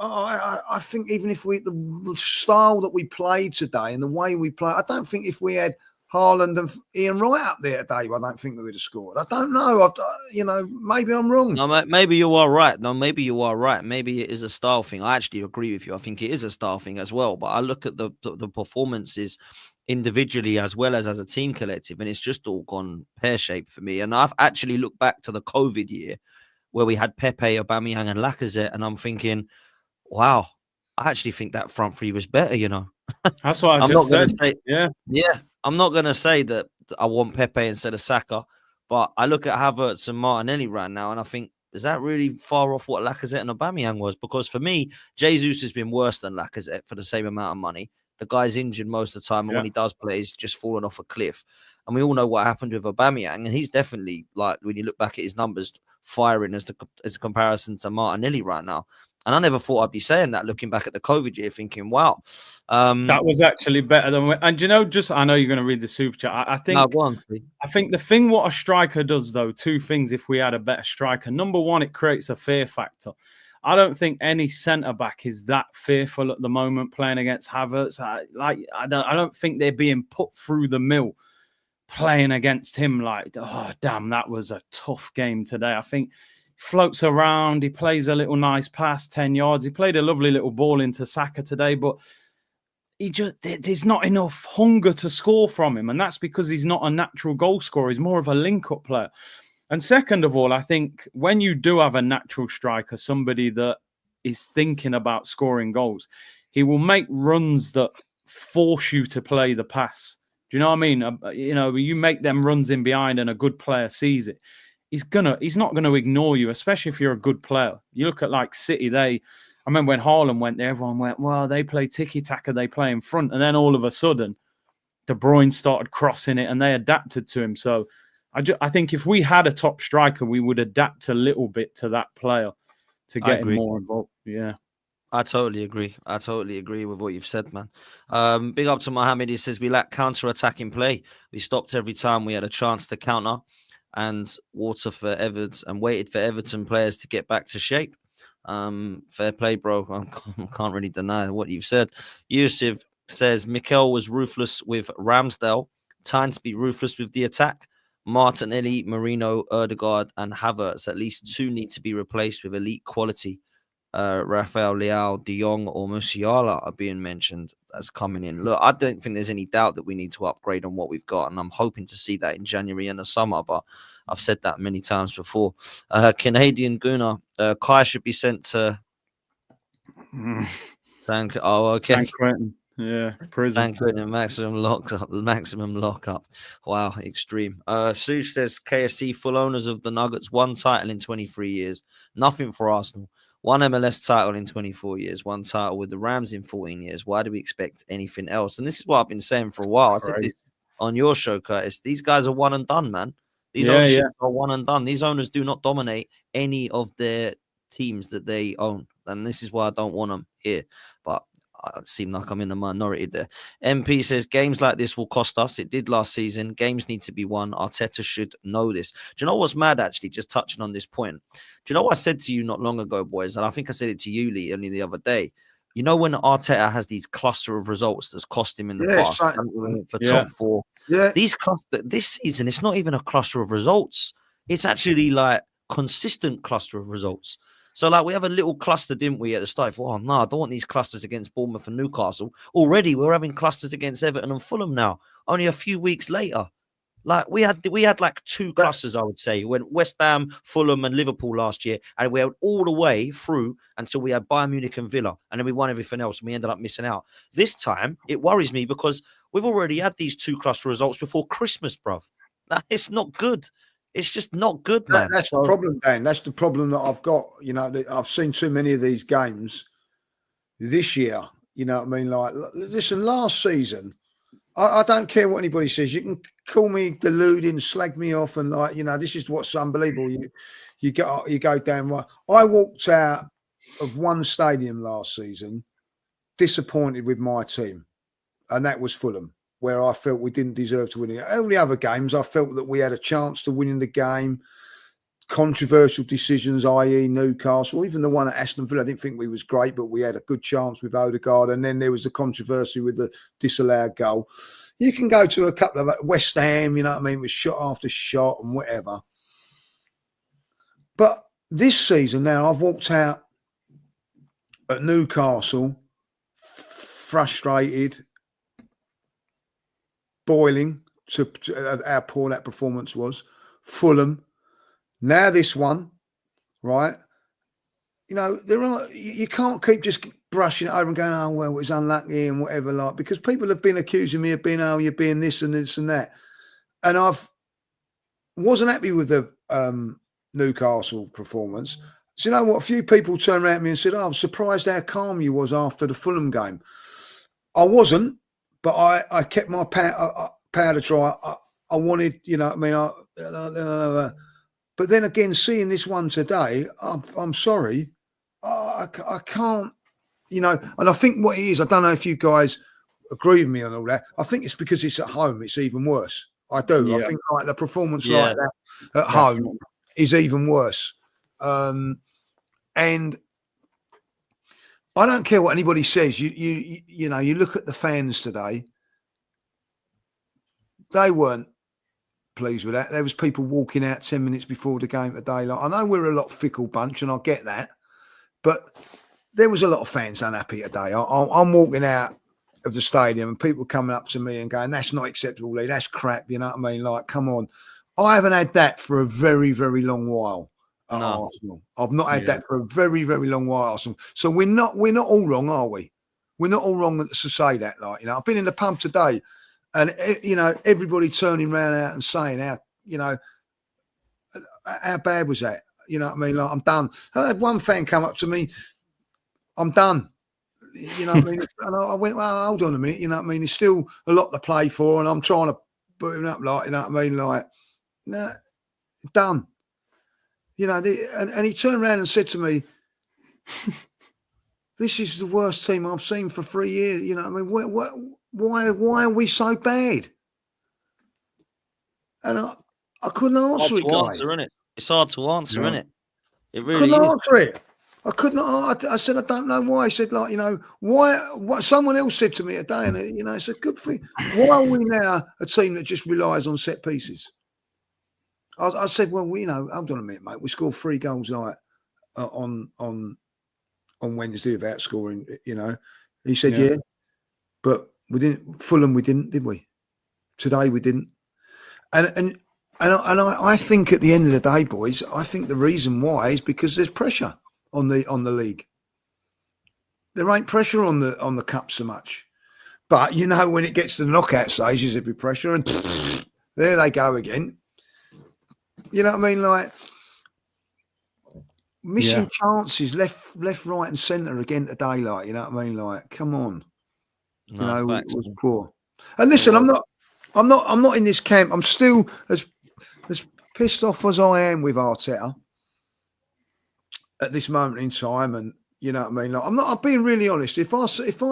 I think even if the style that we played today and the way we play, I don't think if we had Haaland and Ian Wright up there today, I don't think we would have scored. I don't know. You know, maybe I'm wrong. No, maybe you are right. Maybe you are right. Maybe it is a style thing. I actually agree with you. I think it is a style thing as well. But I look at the performances individually as well as a team collective, and it's just all gone pear-shaped for me. And I've actually looked back to the COVID year where we had Pepe, Aubameyang and Lacazette, and I'm thinking, wow, I actually think that front three was better, you know. That's what I'm just said. Say, yeah. I'm not going to say that I want Pepe instead of Saka, but I look at Havertz and Martinelli right now, and I think, is that really far off what Lacazette and Aubameyang was? Because for me, Jesus has been worse than Lacazette for the same amount of money. The guy's injured most of the time, and when he does play, he's just fallen off a cliff. And we all know what happened with Aubameyang, and he's definitely, like, when you look back at his numbers, firing as a comparison to Martinelli right now. And I never thought I'd be saying that, looking back at the COVID year, thinking, wow. That was actually better than... And, you know, I know you're going to read the super chat. I think... No, go on, please. I think the thing what a striker does, though, 2 things if we had a better striker. Number one, it creates a fear factor. I don't think any centre-back is that fearful at the moment playing against Havertz. I don't think they're being put through the mill playing against him like, oh, damn, that was a tough game today. I think... floats around, he plays a little nice pass, 10 yards. He played a lovely little ball into Saka today, but there's not enough hunger to score from him. And that's because he's not a natural goal scorer. He's more of a link-up player. And second of all, I think when you do have a natural striker, somebody that is thinking about scoring goals, he will make runs that force you to play the pass. Do you know what I mean? You make them runs in behind and a good player sees it. He's not gonna ignore you, especially if you're a good player. You look at like City, I remember when Haaland went there, everyone went, well, they play tiki-taka, they play in front. And then all of a sudden, De Bruyne started crossing it and they adapted to him. So I think if we had a top striker, we would adapt a little bit to that player to get him more involved. Yeah. I totally agree. I totally agree with what you've said, man. Big up to Mohammed. He says we lack counter-attacking play. We stopped every time we had a chance to counter and waited for Everton players to get back to shape. Fair play, bro. I can't really deny what you've said. Yusuf says Mikel was ruthless with Ramsdale. Time to be ruthless with the attack. Martinelli, Marino, Erdegaard, and Havertz. At least 2 need to be replaced with elite quality. Rafael Leao, De Jong, or Musiala are being mentioned as coming in. Look, I don't think there's any doubt that we need to upgrade on what we've got, and I'm hoping to see that in January and the summer, but I've said that many times before. Canadian Guna, Kai should be sent to San Quentin. Yeah, prison. San Quentin, maximum lockup. Wow, extreme. Sush says KSC full owners of the Nuggets, 1 title in 23 years. Nothing for Arsenal. 1 MLS title in 24 years, 1 title with the Rams in 14 years. Why do we expect anything else? And this is what I've been saying for a while. I said this on your show, Curtis. These guys are one and done, man. These ownerships are one and done. These owners do not dominate any of their teams that they own. And this is why I don't want them here. But I seem like I'm in the minority there. MP says games like this will cost us. It did last season. Games need to be won. Arteta should know this. Do you know what's mad, actually, just touching on this point? Do you know what I said to you not long ago, boys? And I think I said it to you, Lee, only the other day. You know when Arteta has these cluster of results that's cost him in the past for top 4? Yeah. This season, it's not even a cluster of results. It's actually like consistent cluster of results. So, like, we have a little cluster, didn't we, at the start? Oh, no, I don't want these clusters against Bournemouth and Newcastle. Already, we're having clusters against Everton and Fulham now, only a few weeks later. Like, we had like 2 clusters, I would say, when West Ham, Fulham, and Liverpool last year, and we went all the way through until we had Bayern Munich and Villa, and then we won everything else, and we ended up missing out. This time, it worries me because we've already had these 2 cluster results before Christmas, bruv. Like, it's not good. It's just not good, man. That's the problem, Dan. That's the problem that I've got. You know, I've seen too many of these games this year. You know what I mean? Like, listen, last season, I don't care what anybody says. You can call me deluding, slag me off, and like, you know, this is what's unbelievable. You go down right. I walked out of one stadium last season disappointed with my team, and that was Fulham, where I felt we didn't deserve to win it. All the other games, I felt that we had a chance to win in the game. Controversial decisions, i.e. Newcastle, even the one at Aston Villa, I didn't think we was great, but we had a good chance with Odegaard. And then there was the controversy with the disallowed goal. You can go to a couple of West Ham, you know what I mean, with shot after shot and whatever. But this season now, I've walked out at Newcastle frustrated, boiling to how poor that performance was. Fulham. Now this one, right? You know, you can't keep just brushing it over and going, oh, well, it was unlucky and whatever, like, because people have been accusing me of being, oh, you're being this and this and that. And wasn't happy with the Newcastle performance. So, you know what? A few people turned around at me and said, oh, I'm surprised how calm you was after the Fulham game. I wasn't, but I kept my powder dry. I wanted, you know what I mean? But then again, seeing this one today, I'm sorry, I can't, you know. And I think what it is, I don't know if you guys agree with me on all that. I think it's because it's at home, it's even worse. I do. Yeah. I think like the performance like that at home is even worse. And I don't care what anybody says. You know, you look at the fans today. They weren't pleased with that. There was people walking out 10 minutes before the game today. Like, I know we're a lot fickle bunch, and I get that, but there was a lot of fans unhappy today. I'm walking out of the stadium, and people coming up to me and going, "That's not acceptable, Lee. That's crap." You know what I mean? Like, come on. I haven't had that for a very, very long while at Arsenal. I've not had that for a very, very long while at Arsenal. So we're not all wrong, are we? We're not all wrong to say that. Like, you know, I've been in the pub today. And, you know, everybody turning around out and saying, how bad was that? You know what I mean? Like, I'm done. I had one fan come up to me, I'm done. You know what I mean? And I went, well, hold on a minute. You know what I mean? There's still a lot to play for, and I'm trying to put him up, like, you know what I mean? Like, nah, done. You know, and he turned around and said to me, this is the worst team I've seen for 3 years. You know what I mean? Why are we so bad? And I couldn't answer it, guys. It's hard to answer, Yeah. innit? It really Couldn't is. answer it. I couldn't. I said, I don't know why. He said, like, you know, why? What someone else said to me today, and you know, it's a good thing. Why are we now a team that just relies on set pieces? I said, well, you know, hold on a minute, mate. We scored 3 goals like on Wednesday without scoring. You know, he said, yeah, but we didn't. Fulham, we didn't, did we? Today we didn't. And I think at the end of the day, boys, I think the reason why is because there's pressure on the league. There ain't pressure on the cup so much, but you know, when it gets to the knockout stages, every pressure, and there they go again. You know what I mean? Like missing chances left, right, and centre again today. Like, you know what I mean? Like, come on, you know, it was poor. And listen, I'm not in this camp. I'm still as pissed off as I am with Arteta at this moment in time, and you know what I mean. Like, I'm being really honest. If I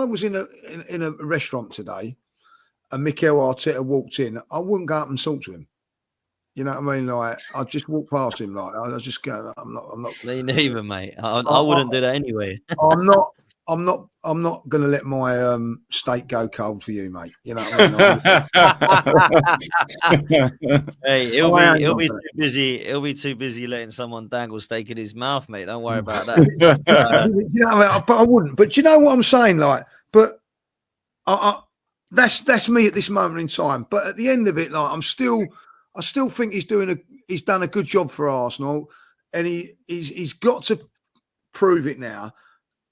was in a restaurant today, and Mikel Arteta walked in, I wouldn't go up and talk to him. You know what I mean? Like, I'd just walk past him. Like, I'd just go. I'm not. Me neither, mate. I wouldn't do that anyway. I'm not going to let my steak go cold for you, mate. You know what I mean? Hey, he'll be too busy. He'll be too busy letting someone dangle steak in his mouth, mate. Don't worry about that. You know what I mean? But I wouldn't. But you know what I'm saying? Like, but that's me at this moment in time. But at the end of it, like, I still think he's done a good job for Arsenal, and he's got to prove it now.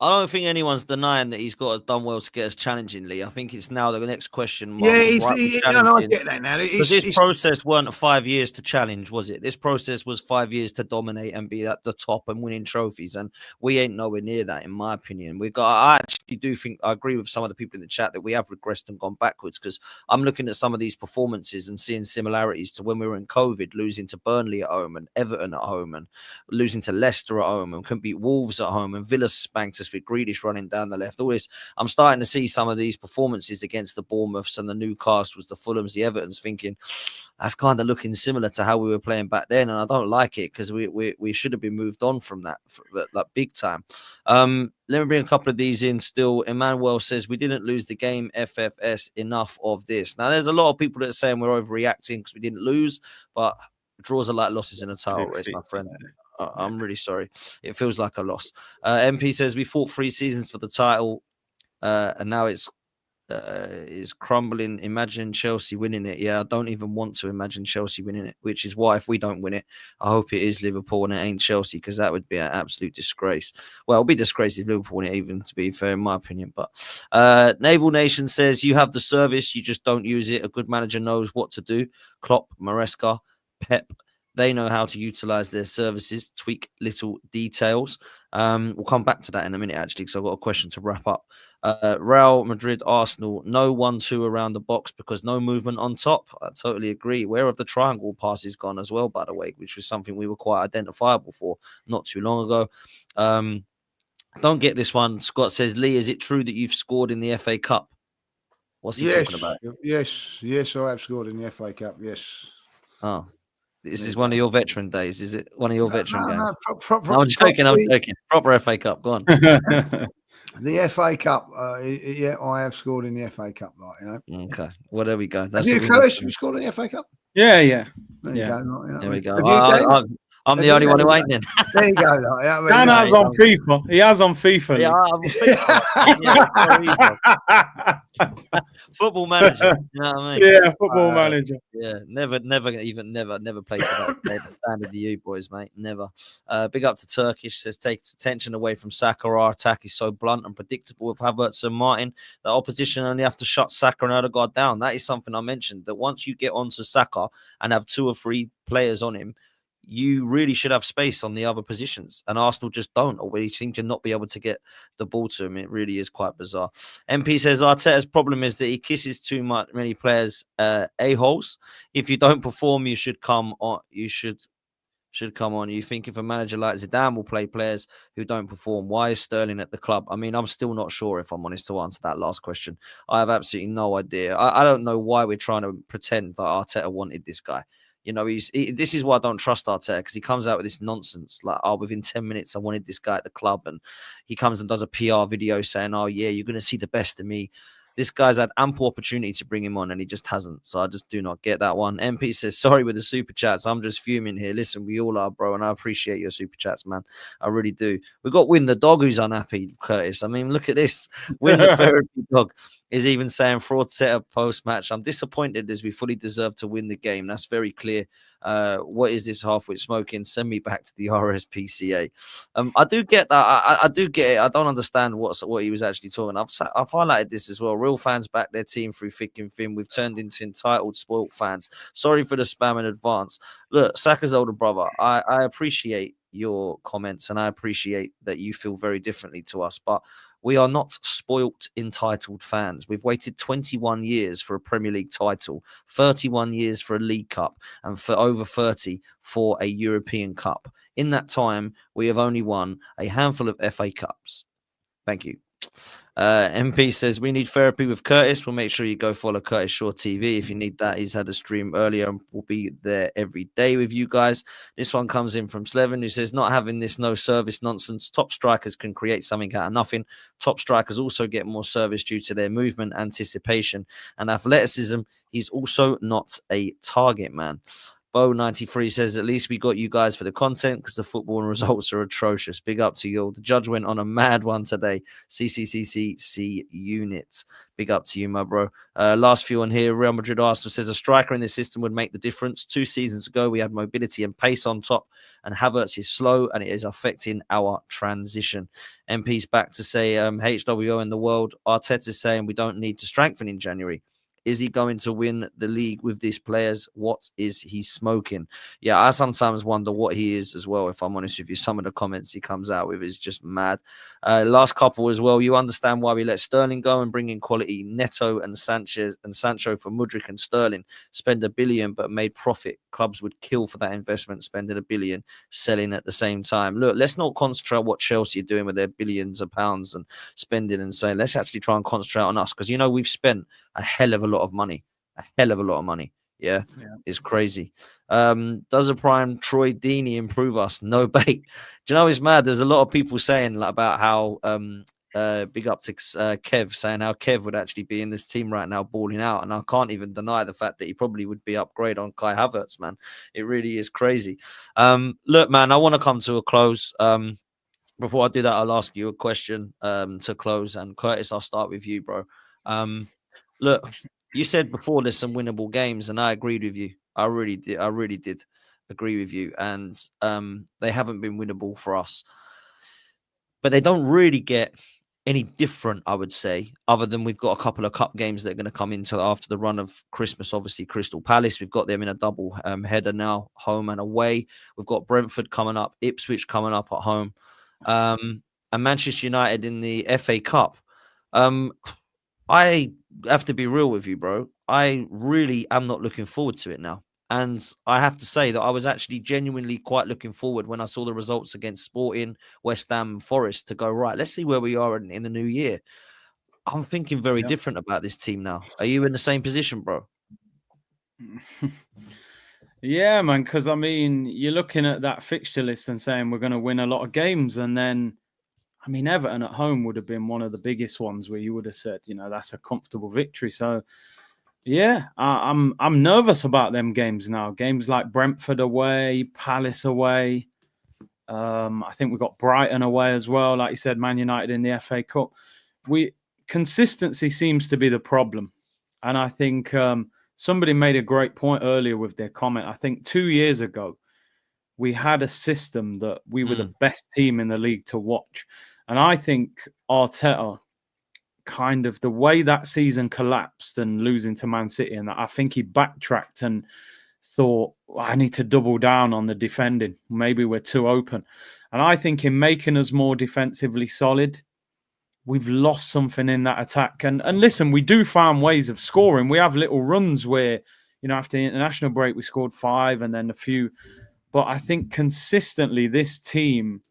I don't think anyone's denying that he's done well to get us challenging, Lee. I think it's now the next question mark. Yeah, I get that now. Because this process weren't 5 years to challenge, was it? This process was 5 years to dominate and be at the top and winning trophies, and we ain't nowhere near that, in my opinion. I actually do think I agree with some of the people in the chat that we have regressed and gone backwards, because I'm looking at some of these performances and seeing similarities to when we were in COVID, losing to Burnley at home and Everton at home and losing to Leicester at home and couldn't beat Wolves at home, and Villa spanked us with Grealish running down the left. Always, I'm starting to see some of these performances against the Bournemouths and the Newcastles, the Fulhams, the Evertons, thinking that's kind of looking similar to how we were playing back then, and I don't like it, because we should have been moved on from that, like, big time. Let me bring a couple of these in still. Emmanuel says, we didn't lose the game, FFS, enough of this. Now, there's a lot of people that are saying we're overreacting because we didn't lose, but draws are like losses in a title race, my friend. I'm really sorry. It feels like a loss. MP says, we fought 3 seasons for the title, and now it's crumbling. Imagine Chelsea winning it. Yeah, I don't even want to imagine Chelsea winning it, which is why if we don't win it, I hope it is Liverpool and it ain't Chelsea, because that would be an absolute disgrace. Well, it'll be disgrace if Liverpool win it, even, to be fair, in my opinion. But Naval Nation says, you have the service, you just don't use it. A good manager knows what to do. Klopp, Maresca, Pep, they know how to utilize their services, tweak little details. We'll come back to that in a minute, actually, because I've got a question to wrap up. Real Madrid, Arsenal, no 1-2 around the box because no movement on top. I totally agree. Where have the triangle passes gone as well, by the way, which was something we were quite identifiable for not too long ago. Don't get this one. Scott says, Lee, is it true that you've scored in the FA Cup? What's he talking about? Yes, I have scored in the FA Cup, yes. Oh. This is one of your veteran days, is it? One of your veteran games? No, I'm joking. Proper FA Cup, go on. The FA Cup, yeah, I have scored in the FA Cup, right? You know. Okay, well, there we go. Have you, Chris, scored in the FA Cup? Yeah. There you go. Right, you know. There we go. I'm the only one who ain't then. There you go. Like, I mean, Dan yeah, has on FIFA. He has on FIFA. Yeah, I'm a FIFA. Yeah, it's very easy. Football manager. You know what I mean? Yeah, football manager. Yeah, never played to that standard of you boys, mate. Never. Big up to Turkish, says takes attention away from Saka. Our attack is so blunt and predictable with Havertz and Martin. The opposition only have to shut Saka and Odegaard down. That is something I mentioned, that once you get onto Saka and have 2 or 3 players on him, you really should have space on the other positions. And Arsenal just don't, or we seem to not be able to get the ball to him. It really is quite bizarre. MP says Arteta's problem is that he kisses too many players a-holes. If you don't perform, you should come on. You should come on. You think if a manager like Zidane will play players who don't perform, why is Sterling at the club? I mean, I'm still not sure, if I'm honest, to answer that last question. I have absolutely no idea. I don't know why we're trying to pretend that Arteta wanted this guy. You know, this is why I don't trust Arteta, because he comes out with this nonsense like, oh, within 10 minutes, I wanted this guy at the club. And he comes and does a PR video saying, oh, yeah, you're going to see the best of me. This guy's had ample opportunity to bring him on, and he just hasn't. So I just do not get that one. MP says, sorry with the super chats. I'm just fuming here. Listen, we all are, bro, and I appreciate your super chats, man. I really do. We've got Win the Dog, who's unhappy, Curtis. I mean, look at this. Win the Therapy Dog is even saying fraud setup post-match. I'm disappointed as we fully deserve to win the game. That's very clear. What is this half-wit smoking? Send me back to the RSPCA. I do get that. I do get it. I don't understand what he was actually talking. I've highlighted this as well. Real fans back their team through thick and thin. We've turned into entitled, spoilt fans. Sorry for the spam in advance. Look, Saka's older brother, I appreciate your comments, and I appreciate that you feel very differently to us, but we are not spoilt, entitled fans. We've waited 21 years for a Premier League title, 31 years for a League Cup, and for over 30 for a European Cup. In that time, we have only won a handful of FA Cups. Thank you. MP says, we need therapy with Curtis. We'll make sure you go follow Curtis Shaw TV if you need that. He's had a stream earlier and will be there every day with you guys. This one comes in from Slevin, who says, not having this no service nonsense. Top strikers can create something out of nothing. Top strikers also get more service due to their movement, anticipation, and athleticism. He's also not a target man. Bo93 says, at least we got you guys for the content, because the football and results are atrocious. Big up to you all. The judge went on a mad one today. CCCCC units. Big up to you, my bro. Last few on here. Real Madrid Arsenal says, a striker in this system would make the difference. 2 seasons ago, we had mobility and pace on top, and Havertz is slow, and it is affecting our transition. MP's back to say, HWO in the world. Arteta's saying we don't need to strengthen in January. Is he going to win the league with these players? What is he smoking? Yeah, I sometimes wonder what he is as well, if I'm honest with you. Some of the comments he comes out with is just mad. Last couple as well. You understand why we let Sterling go and bring in quality Neto and Sanchez and Sancho for Mudryk and Sterling. Spend $1 billion but made profit. Clubs would kill for that investment, spending $1 billion, selling at the same time. Look, let's not concentrate on what Chelsea are doing with their billions of pounds and spending and saying, let's actually try and concentrate on us, because, you know, we've spent a hell of a lot of money. Yeah, it's crazy. Does a prime Troy Deeney improve us? No bait. Do you know, it's mad? There's a lot of people saying about how big up to Kev, saying how Kev would actually be in this team right now balling out, and I can't even deny the fact that he probably would be upgrade on Kai Havertz, man. It really is crazy. Look, man, I want to come to a close. Before I do that, I'll ask you a question to close, and Curtis, I'll start with you, bro. Look, you said before there's some winnable games, and I agreed with you. I really did agree with you. And they haven't been winnable for us. But they don't really get any different, I would say, other than we've got a couple of cup games that are going to come into after the run of Christmas. Obviously, Crystal Palace, we've got them in a double header now, home and away. We've got Brentford coming up, Ipswich coming up at home, and Manchester United in the FA Cup. I have to be real with you, bro. I really am not looking forward to it now. And I have to say that I was actually genuinely quite looking forward when I saw the results against Sporting, West Ham, Forest to go, right, let's see where we are in the new year. I'm thinking very different about this team now. Are you in the same position, bro? Yeah, man, because, I mean, you're looking at that fixture list and saying we're going to win a lot of games, and then, I mean, Everton at home would have been one of the biggest ones where you would have said, you know, that's a comfortable victory. So, Yeah, I'm nervous about them games now. Games like Brentford away, Palace away. I think we've got Brighton away as well. Like you said, Man United in the FA Cup. Consistency seems to be the problem. And I think somebody made a great point earlier with their comment. I think 2 years ago, we had a system that we were the best team in the league to watch. And I think Arteta, kind of the way that season collapsed and losing to Man City, and I think he backtracked and thought, I need to double down on the defending. Maybe we're too open. And I think in making us more defensively solid, we've lost something in that attack. And listen, we do find ways of scoring. We have little runs where, after the international break, we scored 5 and then a few. But I think consistently this team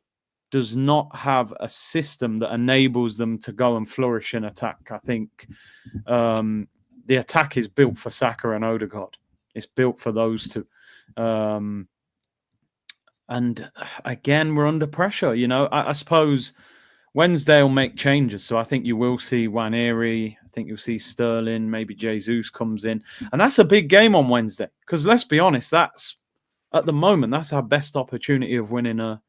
does not have a system that enables them to go and flourish in attack. I think the attack is built for Saka and Odegaard. It's built for those two. And again, we're under pressure. I suppose Wednesday will make changes. So I think you will see Waneri. I think you'll see Sterling. Maybe Jesus comes in. And that's a big game on Wednesday. Because let's be honest, at the moment, that's our best opportunity of winning a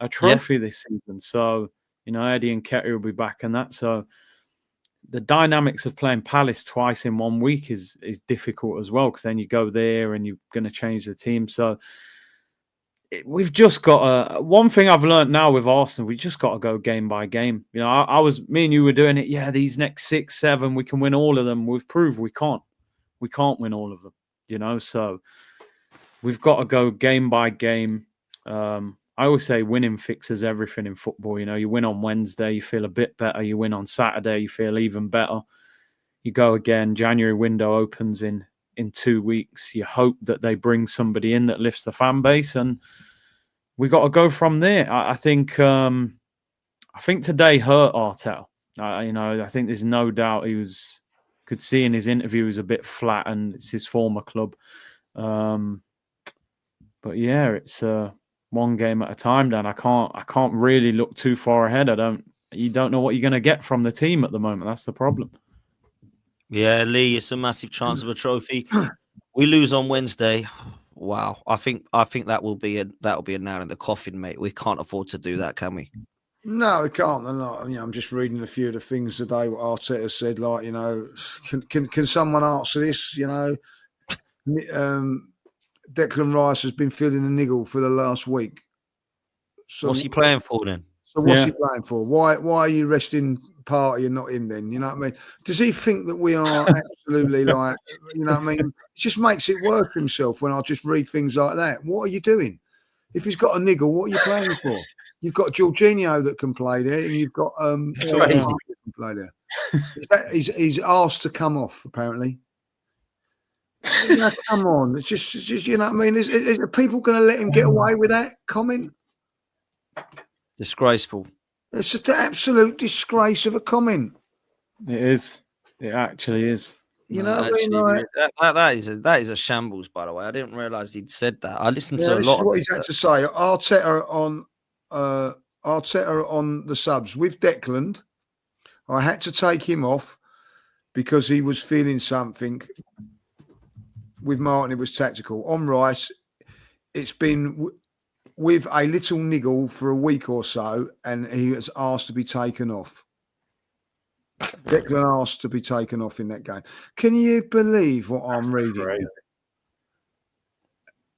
trophy this season. So, Eddie and Ketty will be back and that. So the dynamics of playing Palace twice in 1 week is difficult as well, because then you go there and you're going to change the team. So we've just got one thing I've learned now with Arsenal, we just got to go game by game. Me and you were doing it. Yeah, these next 6, 7, we can win all of them. We've proved we can't. We can't win all of them, so we've got to go game by game. I always say winning fixes everything in football. You win on Wednesday, you feel a bit better. You win on Saturday, you feel even better. You go again. January window opens in 2 weeks. You hope that they bring somebody in that lifts the fan base, and we got to go from there. I think today hurt Arteta. I think there's no doubt could see in his interview he was a bit flat, and it's his former club. But yeah, it's one game at a time, Dan. I can't really look too far ahead. You don't know what you're going to get from the team at the moment. That's the problem. Yeah, Lee, it's a massive chance of a trophy. We lose on Wednesday. Wow, I think that will be a nail in the coffin, mate. We can't afford to do that, can we? No, we can't. And I'm just reading a few of the things today. What Arteta said, like, can someone answer this? Declan Rice has been feeling a niggle for the last week. So what's he playing for then? So what's he playing for? Why are you resting Partey and not him then? You know what I mean? Does he think that we are absolutely like, you know what I mean? It just makes it worse for himself when I just read things like that. What are you doing? If he's got a niggle, what are you playing for? You've got Jorginho that can play there, and you've got that can play there. He's asked to come off, apparently. Come on. It's just you know what I mean? Are people going to let him get away with that comment? Disgraceful. It's an absolute disgrace of a comment. It is. It actually is. You know what I mean? That is a shambles, by the way. I didn't realise he'd said that. I listened to a lot. What he's had to say. Arteta on the subs with Declan. I had to take him off because he was feeling something. With Martin, it was tactical. On Rice, it's been with a little niggle for a week or so, and he has asked to be taken off. Declan asked to be taken off in that game. Can you believe what I'm reading? Crazy.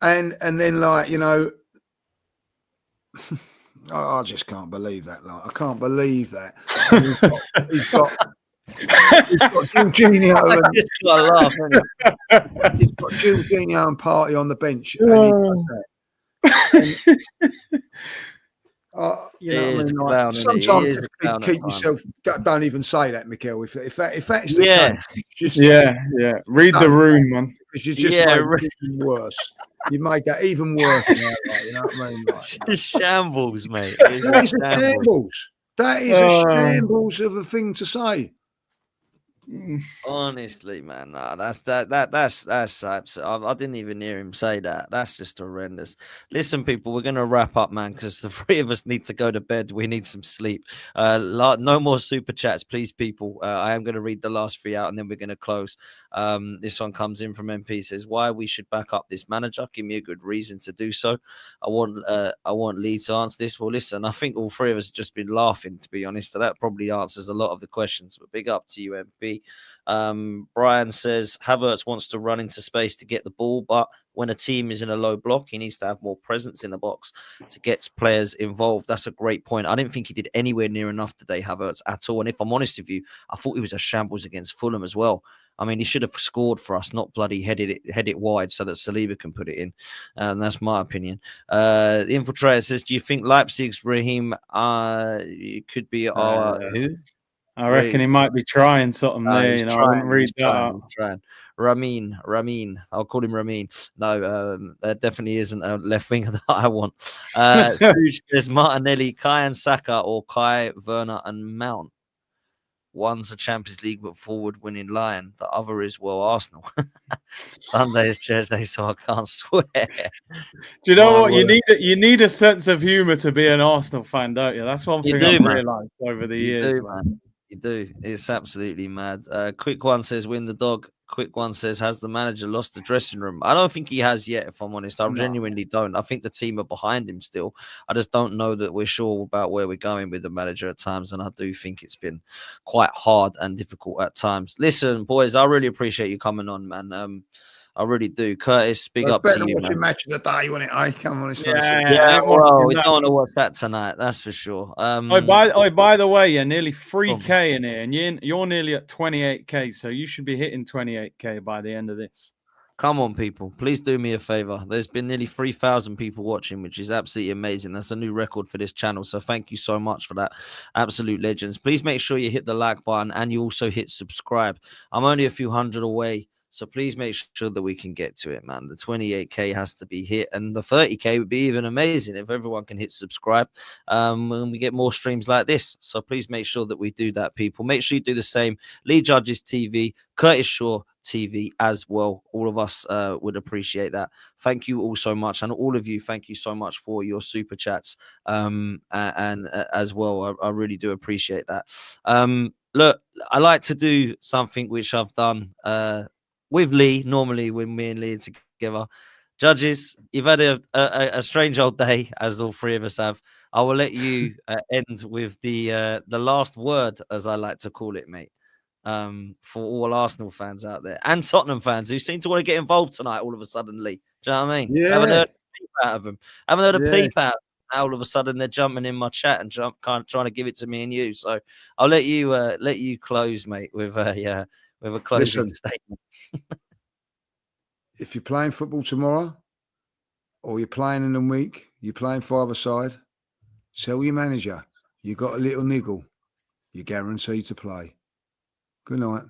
And then, I just can't believe that. I can't believe that. He's got Jorginho. I just got to laugh, haven't you? He's got Jorginho and Partey on the bench. You know what I mean? Like, sometimes keep yourself. Don't even say that, Mikel. If that's the case, just read the room, man. Because you just make it even worse. You make that even worse. You know what I mean? It's shambles, mate. That is a shambles. That is a shambles of a thing to say. Honestly, man, nah, that's I didn't even hear him say that. That's just horrendous. Listen, people, we're gonna wrap up, man, because the three of us need to go to bed. We need some sleep. No more super chats, please, people. I am gonna read the last three out, and then we're gonna close. This one comes in from MP. Says why we should back up this manager. Give me a good reason to do so. I want Lee to answer this. Well, listen, I think all three of us have just been laughing, to be honest. So that probably answers a lot of the questions. But big up to you, MP. Brian says Havertz wants to run into space to get the ball, but when a team is in a low block, he needs to have more presence in the box to get players involved. That's a great point. I didn't think he did anywhere near enough today, Havertz, at all. And if I'm honest with you, I thought he was a shambles against Fulham as well. I mean, he should have scored for us, not bloody head it wide so that Saliba can put it in. And that's my opinion. The Infiltrator says, do you think Leipzig's Raheem could be our who? I reckon he might be trying something there. He's You know, I trying. wouldn't read He's that out. trying. Ramin. I'll call him Ramin. No, that definitely isn't a left winger that I want. There's Martinelli, Kai and Saka, or Kai, Werner, and Mount. One's a Champions League but forward winning Lion. The other is Arsenal. Sunday is Thursday, so I can't swear. Do you know what? You need a sense of humour to be an Arsenal fan, don't you? That's one thing I've realised over the years, man. You do. It's absolutely mad. Quick one says win the dog. Quick one says has the manager lost the dressing room? I don't think he has yet, if I'm honest. I genuinely don't. I think the team are behind him still. I just don't know that we're sure about where we're going with the manager at times, and I do think it's been quite hard and difficult at times. Listen, boys, I really appreciate you coming on, man. I really do. Curtis, big up to you, man. Match of the day, wasn't it? I come on, well, we don't want to watch that tonight. That's for sure. By the way, you're nearly 3K in here, and you're nearly at 28K, so you should be hitting 28K by the end of this. Come on, people. Please do me a favor. There's been nearly 3,000 people watching, which is absolutely amazing. That's a new record for this channel. So thank you so much for that. Absolute legends. Please make sure you hit the like button and you also hit subscribe. I'm only a few hundred away. So please make sure that we can get to it, man. The 28K has to be hit, and the 30K would be even amazing if everyone can hit subscribe and we get more streams like this. So please make sure that we do that, people. Make sure you do the same. Lee Judges TV, Curtis Shaw TV as well. All of us would appreciate that. Thank you all so much. And all of you, thank you so much for your super chats and as well. I really do appreciate that. Look, I like to do something which I've done with Lee, normally when me and Lee are together. Judges, you've had a strange old day, as all three of us have. I will let you end with the last word, as I like to call it, mate, for all Arsenal fans out there and Tottenham fans who seem to want to get involved tonight all of a sudden, Lee. Do you know what I mean? Yeah. Haven't heard a peep out of them. Haven't heard a peep out. Now all of a sudden they're jumping in my chat and trying to give it to me and you. So I'll let you close, mate, with a closing statement. If you're playing football tomorrow or you're playing in the week, you're playing five-a-side, tell your manager you got a little niggle, you're guaranteed to play. Good night.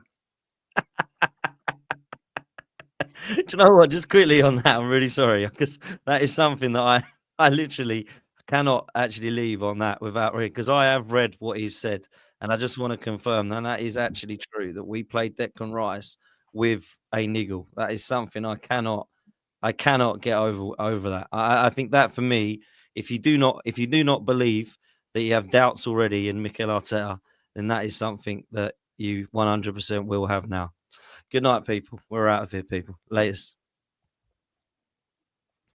Do you know what? Just quickly on that, I'm really sorry because that is something that I literally cannot actually leave on that without reading, because I have read what he said and I just want to confirm that is actually true, that we played Declan Rice with a niggle. That is something I cannot get over that. I think that for me, if you do not believe that you have doubts already in Mikel Arteta, then that is something that you 100% will have now. Good night, people. We're out of here, people. Latest.